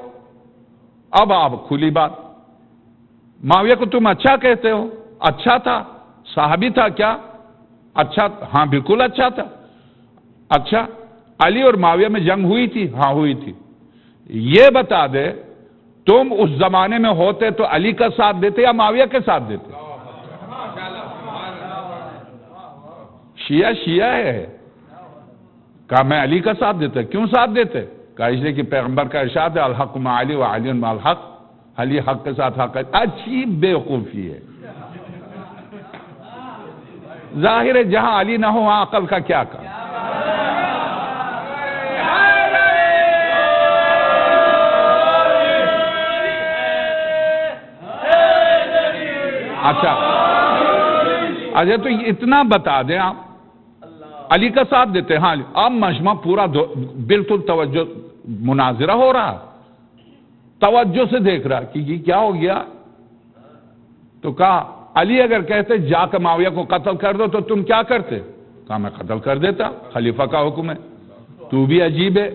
اب آپ کھلی بات، معاویہ کو تم اچھا کہتے ہو، اچھا تھا، صحابی تھا کیا؟ اچھا، ہاں بالکل اچھا تھا۔ اچھا علی اور معاویہ میں جنگ ہوئی تھی؟ ہاں ہوئی تھی۔ یہ بتا دے تم اس زمانے میں ہوتے تو علی کا ساتھ دیتے یا معاویہ کے ساتھ دیتے؟ شیعہ ہے، کہا میں علی کا ساتھ دیتا۔ کیوں ساتھ دیتے؟ کہا اس لیے کہ پیغمبر کا ارشاد ہے الحق مع علی و علی مع الحق، علی حق کے ساتھ حق ہے۔ عجیب بیوقوفی ہے، ظاہر ہے جہاں علی نہ ہو وہاں عقل کا کیا کام۔ اچھا تو اتنا بتا دیں آپ علی کا ساتھ دیتے، ہاں اب مجمع پورا بالکل توجہ، مناظرہ ہو رہا، توجہ سے دیکھ رہا کہ یہ کیا ہو گیا۔ تو کہا علی اگر کہتے جا کے معاویہ کو قتل کر دو تو تم کیا کرتے؟ کہا میں قتل کر دیتا، خلیفہ کا حکم ہے۔ تو بھی عجیب ہے،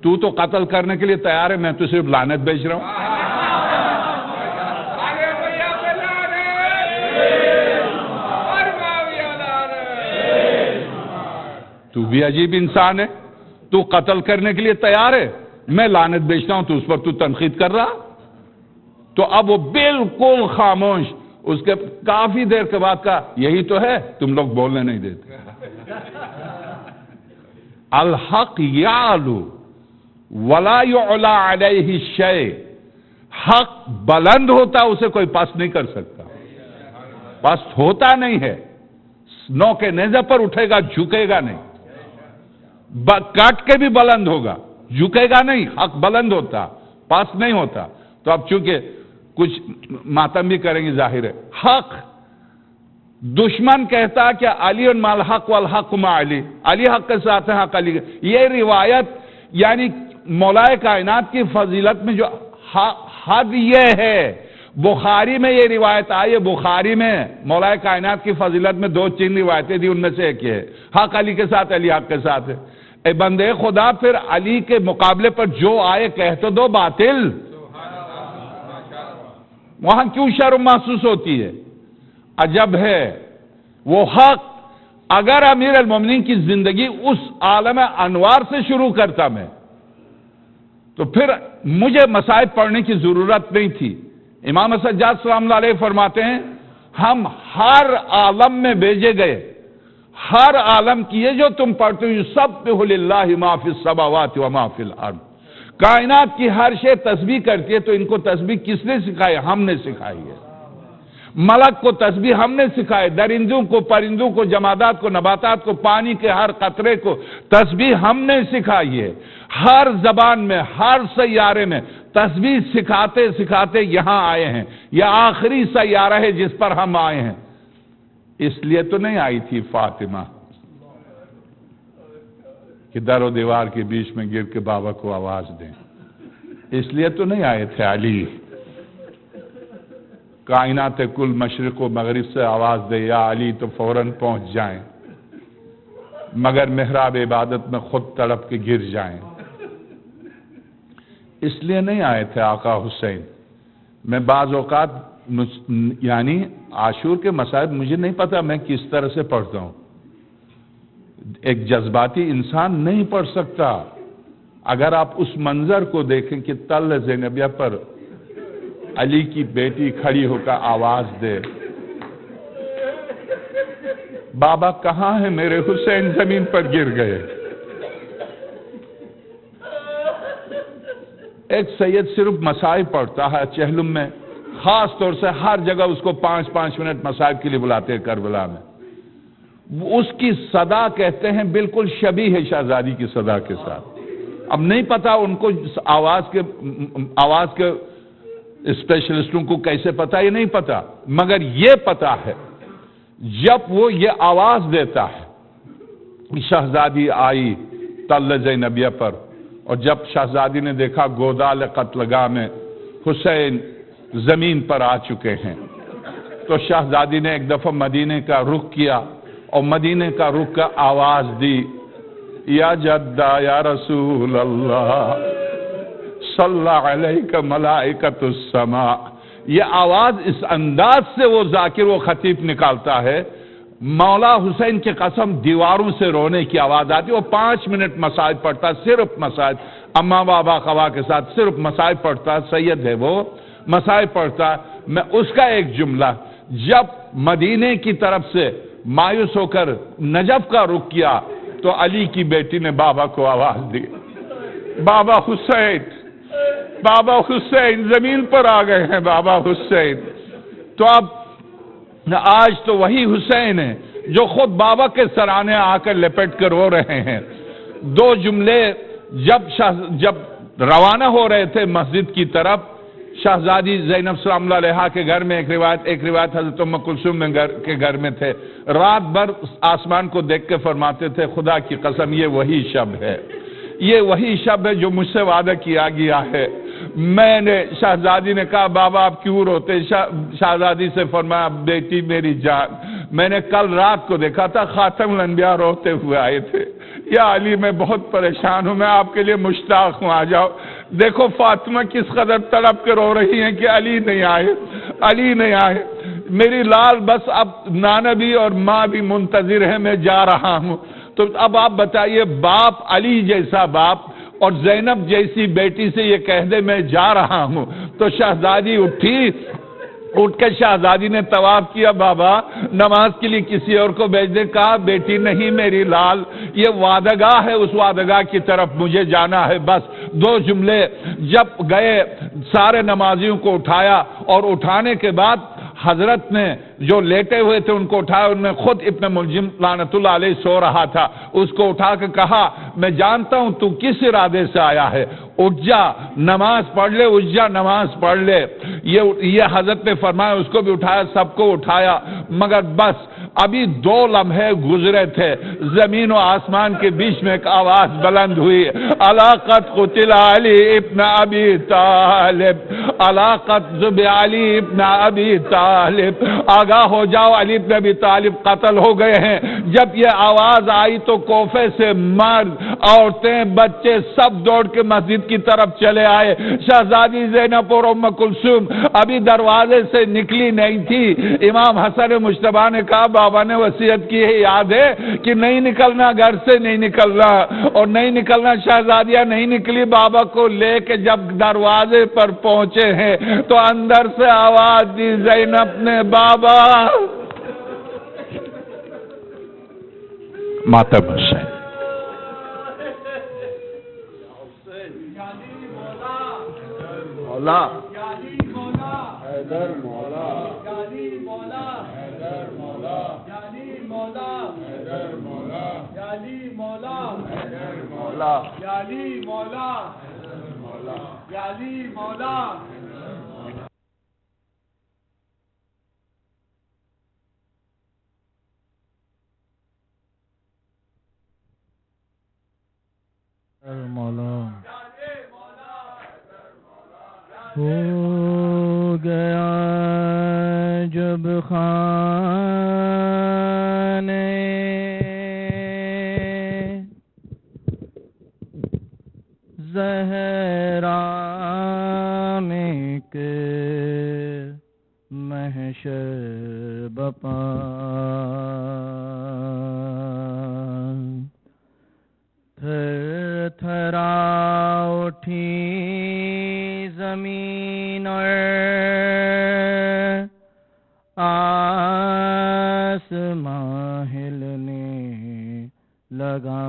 تو قتل کرنے کے لیے تیار ہے، میں تو صرف لعنت بیچ رہا ہوں۔ تو بھی عجیب انسان ہے، تو قتل کرنے کے لیے تیار ہے، میں لعنت بیچتا ہوں تو اس پر تو تنقید کر رہا۔ تو اب وہ بالکل خاموش، اس کے کافی دیر کے بعد کہا یہی تو ہے، تم لوگ بولنے نہیں دیتے۔ الحق یعلو ولا یعلی علیہ شیء، حق بلند ہوتا اسے کوئی پست نہیں کر سکتا، پست ہوتا نہیں ہے، نو کے نیزے پر اٹھے گا، جھکے گا نہیں، کاٹ کے بھی بلند ہوگا، جھکے گا نہیں، حق بلند ہوتا، پست نہیں ہوتا۔ تو اب چونکہ کچھ ماتم بھی کریں گے، ظاہر ہے حق، دشمن کہتا کہ علی مع الحق والحق مع علی، علی حق کے ساتھ ہے، حق علی کے، یہ روایت یعنی مولا کائنات کی فضیلت میں جو حد یہ ہے، بخاری میں یہ روایت آئی ہے، بخاری میں مولا کائنات کی فضیلت میں 2-3 روایتیں تھی، ان میں سے ایک یہ ہے، حق علی کے ساتھ، علی حق کے ساتھ ہے۔ اے بندے خدا، پھر علی کے مقابلے پر جو آئے کہہ تو دو باطل، وہاں کیوں شرم محسوس ہوتی ہے؟ عجب ہے وہ حق۔ اگر امیر المومنین کی زندگی اس عالم انوار سے شروع کرتا میں، تو پھر مجھے مصائب پڑھنے کی ضرورت نہیں تھی۔ امام سجاد سلام اللہ علیہ فرماتے ہیں ہم ہر عالم میں بھیجے گئے، ہر عالم کی یہ جو تم پڑھتے ہو، یسبح للہ ما فی السماوات و ما فی الارض، کائنات کی ہر شے تسبیح کرتی ہے، تو ان کو تسبیح کس نے سکھائی؟ ہم نے سکھائی ہے۔ ملک کو تسبیح ہم نے سکھائی، درندوں کو، پرندوں کو، جمادات کو، نباتات کو، پانی کے ہر قطرے کو تسبیح ہم نے سکھائی ہے۔ ہر زبان میں، ہر سیارے میں تسبیح سکھاتے سکھاتے یہاں آئے ہیں۔ یہ آخری سیارہ ہے جس پر ہم آئے ہیں۔ اس لیے تو نہیں آئی تھی فاطمہ کہ در و دیوار کے بیچ میں گر کے بابا کو آواز دیں، اس لیے تو نہیں آئے تھے علی کائنات کل مشرق و مغرب سے آواز دے یا علی تو فوراً پہنچ جائیں، مگر محراب عبادت میں خود تڑپ کے گر جائیں۔ اس لیے نہیں آئے تھے آقا حسین۔ میں بعض اوقات یعنی عاشور کے مسائل مجھے نہیں پتا میں کس طرح سے پڑھتا ہوں، ایک جذباتی انسان نہیں پڑھ سکتا۔ اگر آپ اس منظر کو دیکھیں کہ تل زینبیہ پر علی کی بیٹی کھڑی ہو کر آواز دے، بابا کہاں ہے میرے حسین، زمین پر گر گئے۔ ایک سید صرف مسائب پڑھتا ہے چہلم میں، خاص طور سے ہر جگہ اس کو 5-5 منٹ مسائب کے لیے بلاتے ہیں کربلا میں۔ اس کی صدا کہتے ہیں بالکل شبیہ ہے شہزادی کی صدا کے ساتھ۔ اب نہیں پتا ان کو آواز کے اسپیشلسٹوں کو کیسے پتا، یہ نہیں پتا، مگر یہ پتا ہے جب وہ یہ آواز دیتا ہے شہزادی آئی تل زینبیہ پر، اور جب شہزادی نے دیکھا گودال قتلگاہ میں حسین زمین پر آ چکے ہیں، تو شہزادی نے ایک دفعہ مدینے کا رخ کیا اور مدینے کا رخ کا آواز دی، یا جدہ یا رسول اللہ صلی علیک ملائکۃ السماء۔ یہ آواز اس انداز سے وہ ذاکر و خطیب نکالتا ہے، مولا حسین کی قسم دیواروں سے رونے کی آواز آتی۔ وہ 5 منٹ مسائب پڑھتا، صرف مسائب، اماں بابا خوا کے ساتھ صرف مسائب پڑھتا، سید ہے وہ، مسائب پڑھتا۔ میں اس کا ایک جملہ، جب مدینے کی طرف سے مایوس ہو کر نجف کا رخ کیا تو علی کی بیٹی نے بابا کو آواز دی، بابا حسین، بابا حسین زمین پر آ گئے ہیں بابا حسین۔ تو اب آج تو وہی حسین ہے جو خود بابا کے سرانے آ کر لپٹ کر رو رہے ہیں۔ 2 جملے جب روانہ ہو رہے تھے مسجد کی طرف، شہزادی زینب سلام اللہ علیہا کے گھر میں ایک روایت حضرت ام کلثوم کے گھر میں تھے، رات بھر آسمان کو دیکھ کے فرماتے تھے خدا کی قسم یہ وہی شب ہے، یہ وہی شب ہے جو مجھ سے وعدہ کیا گیا ہے۔ میں نے شہزادی نے کہا بابا آپ کیوں روتے؟ شہزادی سے فرمایا بیٹی میری جان، میں نے کل رات کو دیکھا تھا خاتم الانبیاء روتے ہوئے آئے تھے، یا علی میں بہت پریشان ہوں، میں آپ کے لیے مشتاق ہوں، آ جاؤ۔ دیکھو فاطمہ کس قدر تڑپ کے رو رہی ہیں کہ علی نہیں آئے، علی نہیں آئے، میری لال بس اب نانا بھی اور ماں بھی منتظر ہے، میں جا رہا ہوں۔ تو اب آپ بتائیے، باپ علی جیسا باپ اور زینب جیسی بیٹی سے یہ کہہ دے میں جا رہا ہوں، تو شہزادی اٹھ کے شہزادی نے طواف کیا، بابا نماز کے لیے کسی اور کو بھیج دے، کہا بیٹی نہیں میری لال، یہ وعدگاہ ہے، اس وعدگاہ کی طرف مجھے جانا ہے، بس 2 جملے۔ جب گئے سارے نمازیوں کو اٹھایا، اور اٹھانے کے بعد حضرت نے جو لیٹے ہوئے تھے ان کو اٹھایا، ان میں خود ابن ملجم لعنت اللہ علیہ سو رہا تھا، اس کو اٹھا کے کہا میں جانتا ہوں تو کس ارادے سے آیا ہے، اٹھ جا نماز پڑھ لے، اٹھ جا نماز پڑھ لے۔ یہ حضرت نے فرمایا، اس کو بھی اٹھایا، سب کو اٹھایا، مگر بس ابھی 2 لمحے گزرے تھے، زمین و آسمان کے بیچ میں ایک آواز بلند ہوئی، الا قد قتل علی ابن ابی طالب، الا قد ذبح علی ابن ابی طالب، آگاہ ہو جاؤ علی ابن ابی طالب قتل ہو گئے ہیں۔ جب یہ آواز آئی تو کوفے سے مرد، عورتیں، بچے سب دوڑ کے مسجد کی طرف چلے آئے۔ شہزادی زینب اور ام کلثوم ابھی دروازے سے نکلی نہیں تھی، امام حسن مجتبیٰ نے کہا بابا نے وصیت کی ہے، یاد ہے کہ نہیں نکلنا، گھر سے نہیں نکلنا، اور نہیں نکلنا۔ شہزادیاں نہیں نکلی، بابا کو لے کے جب دروازے پر پہنچے ہیں تو اندر سے آواز دی زینب نے، بابا ماتم حسین۔ مولا حیدر مولا، یعنی مولا حیدر مولا، یعنی مولا حیدر مولا، یعنی مولا حیدر مولا، یعنی مولا مولا، یعنی مولا مولا ہو گیا جب خانے زہرا میں کے محشر بپا، تھر تھرا اٹھی زمین اور آسمان ہلنے لگا،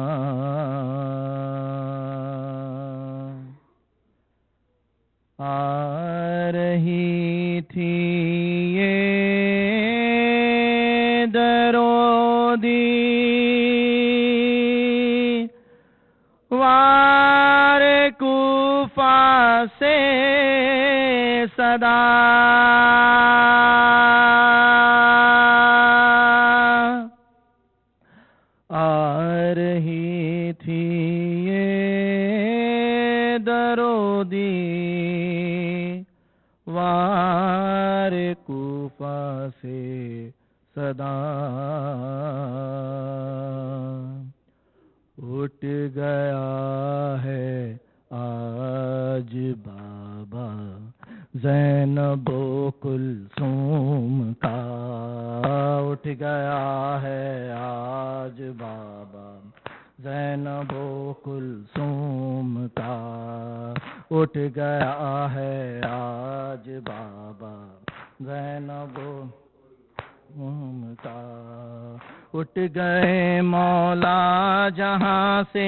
آ رہی تھی یہ درودی وار کوفہ سے صدا، آ رہی تھی یہ درودی وار کوفہ سے صدا، اٹھ گیا ہے آج بابا زینب و کلثوم کا، اٹھ گیا ہے آج بابا زینب و کلثوم کا، اٹھ گیا ہے آج بابا زینب و کلثوم کا، اٹھ گئے مولا جہاں سے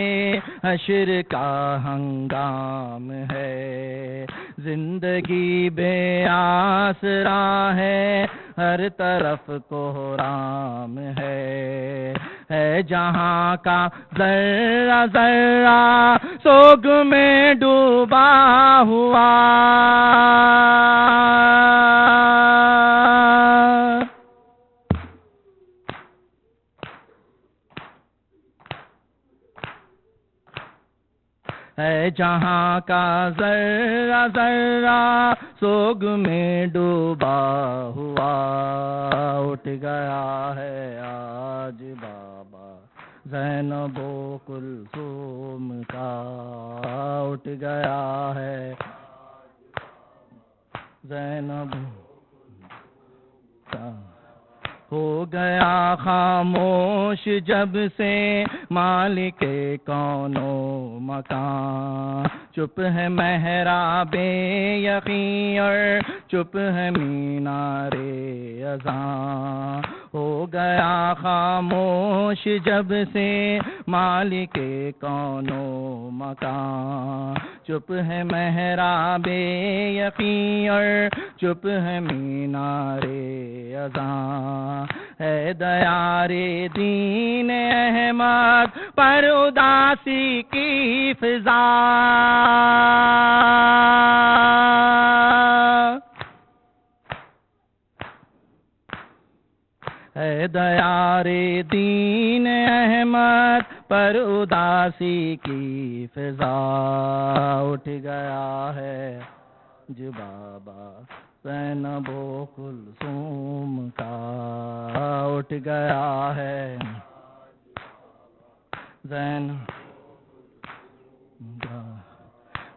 حشر کا ہنگام ہے، زندگی بے آسرا ہے، ہر طرف کوہرام ہے جہاں کا ذرہ ذرہ سوگ میں ڈوبا ہوا، ہے جہاں کا ذرہ ذرہ سوگ میں ڈوبا ہوا، اٹھ گیا ہے آج بابا زینب و کلثوم کا، اٹھ گیا ہے زینب کا، ہو گیا خاموش جب سے مالک کون و مکان، چپ ہے محراب یقین اور چپ ہے مینار اذان، ہو گیا خاموش جب سے مالک کون و مکان، چپ ہے محراب یقین اور چپ ہے مینار اذان، ہے دیار دین احمد پر اداسی کی فضا، ہے دیار دین احمد پر اداسی کی فضا، اٹھ گیا ہے جو بابا زینب و کلثوم کا، اٹھ گیا ہے زینب کا،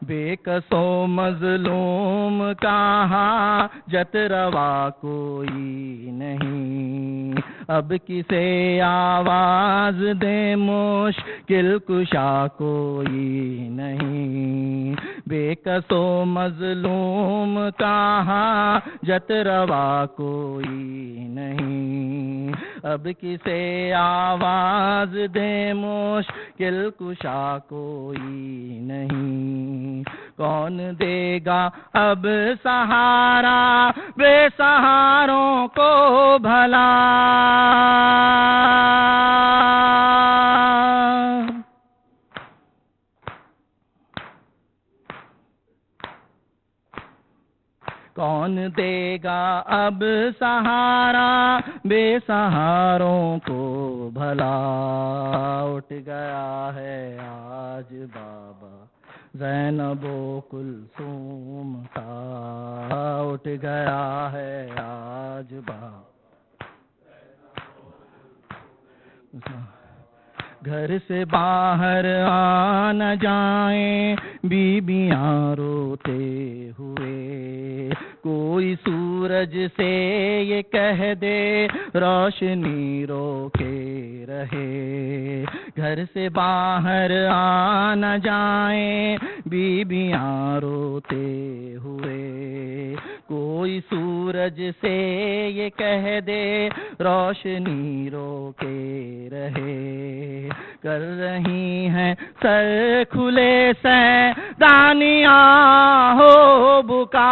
بے کس و مظلوم کا حاجت روا کوئی نہیں، اب کسے آواز دے مشکل کشا کوئی نہیں، بے کس و مظلوم کا حاجت روا کوئی نہیں، اب کسے آواز دے مشکل کشا کوئی نہیں، کون دے گا اب سہارا بے سہاروں کو بھلا، کون دے گا اب سہارا بے سہاروں کو بھلا، اٹھ گیا ہے آج بابا زینب و کلثوم کا، اٹھ گیا ہے آج بابا، گھر سے باہر آ نہ جائیں بیویاں روتے ہوئے، کوئی سورج سے یہ کہہ دے روشنی روکے رہے، گھر سے باہر آ نہ جائیں بیویاں روتے ہوئے، کوئی سورج سے یہ کہہ دے روشنی روکے رہے، کر رہی ہیں سر کھلے سیدانیاں ہو بکا،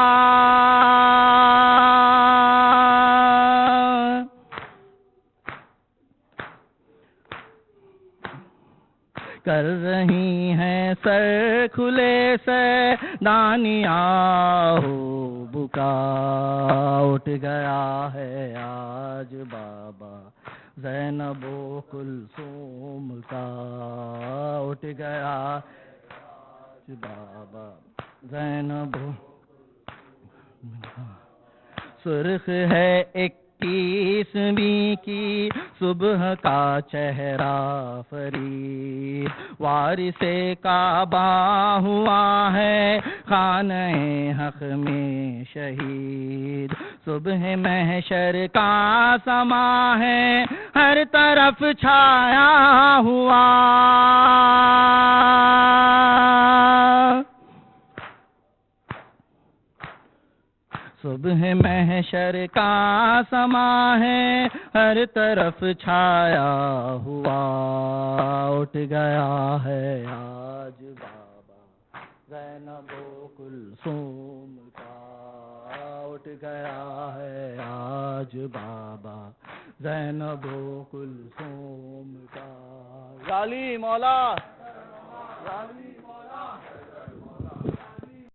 کر رہی ہیں سر کھلے سیدانیاں ہو بکا، اٹھ گیا ہے آج بابا زینب و کلثوم کا، اٹھ گیا آج بابا زینب و، سرخ ہے 21ویں کی صبح کا چہرہ فرید، وارث کعبہ ہوا ہے خانہ حق میں شہید، صبح محشر کا سما ہے ہر طرف چھایا ہوا، صبح محشر کا سما ہے ہر طرف چھایا ہوا، اٹھ گیا ہے آج بابا زینب و کلثوم کا، اٹھ گیا ہے آج بابا زینب و کلثوم کا، غالی مولا غالی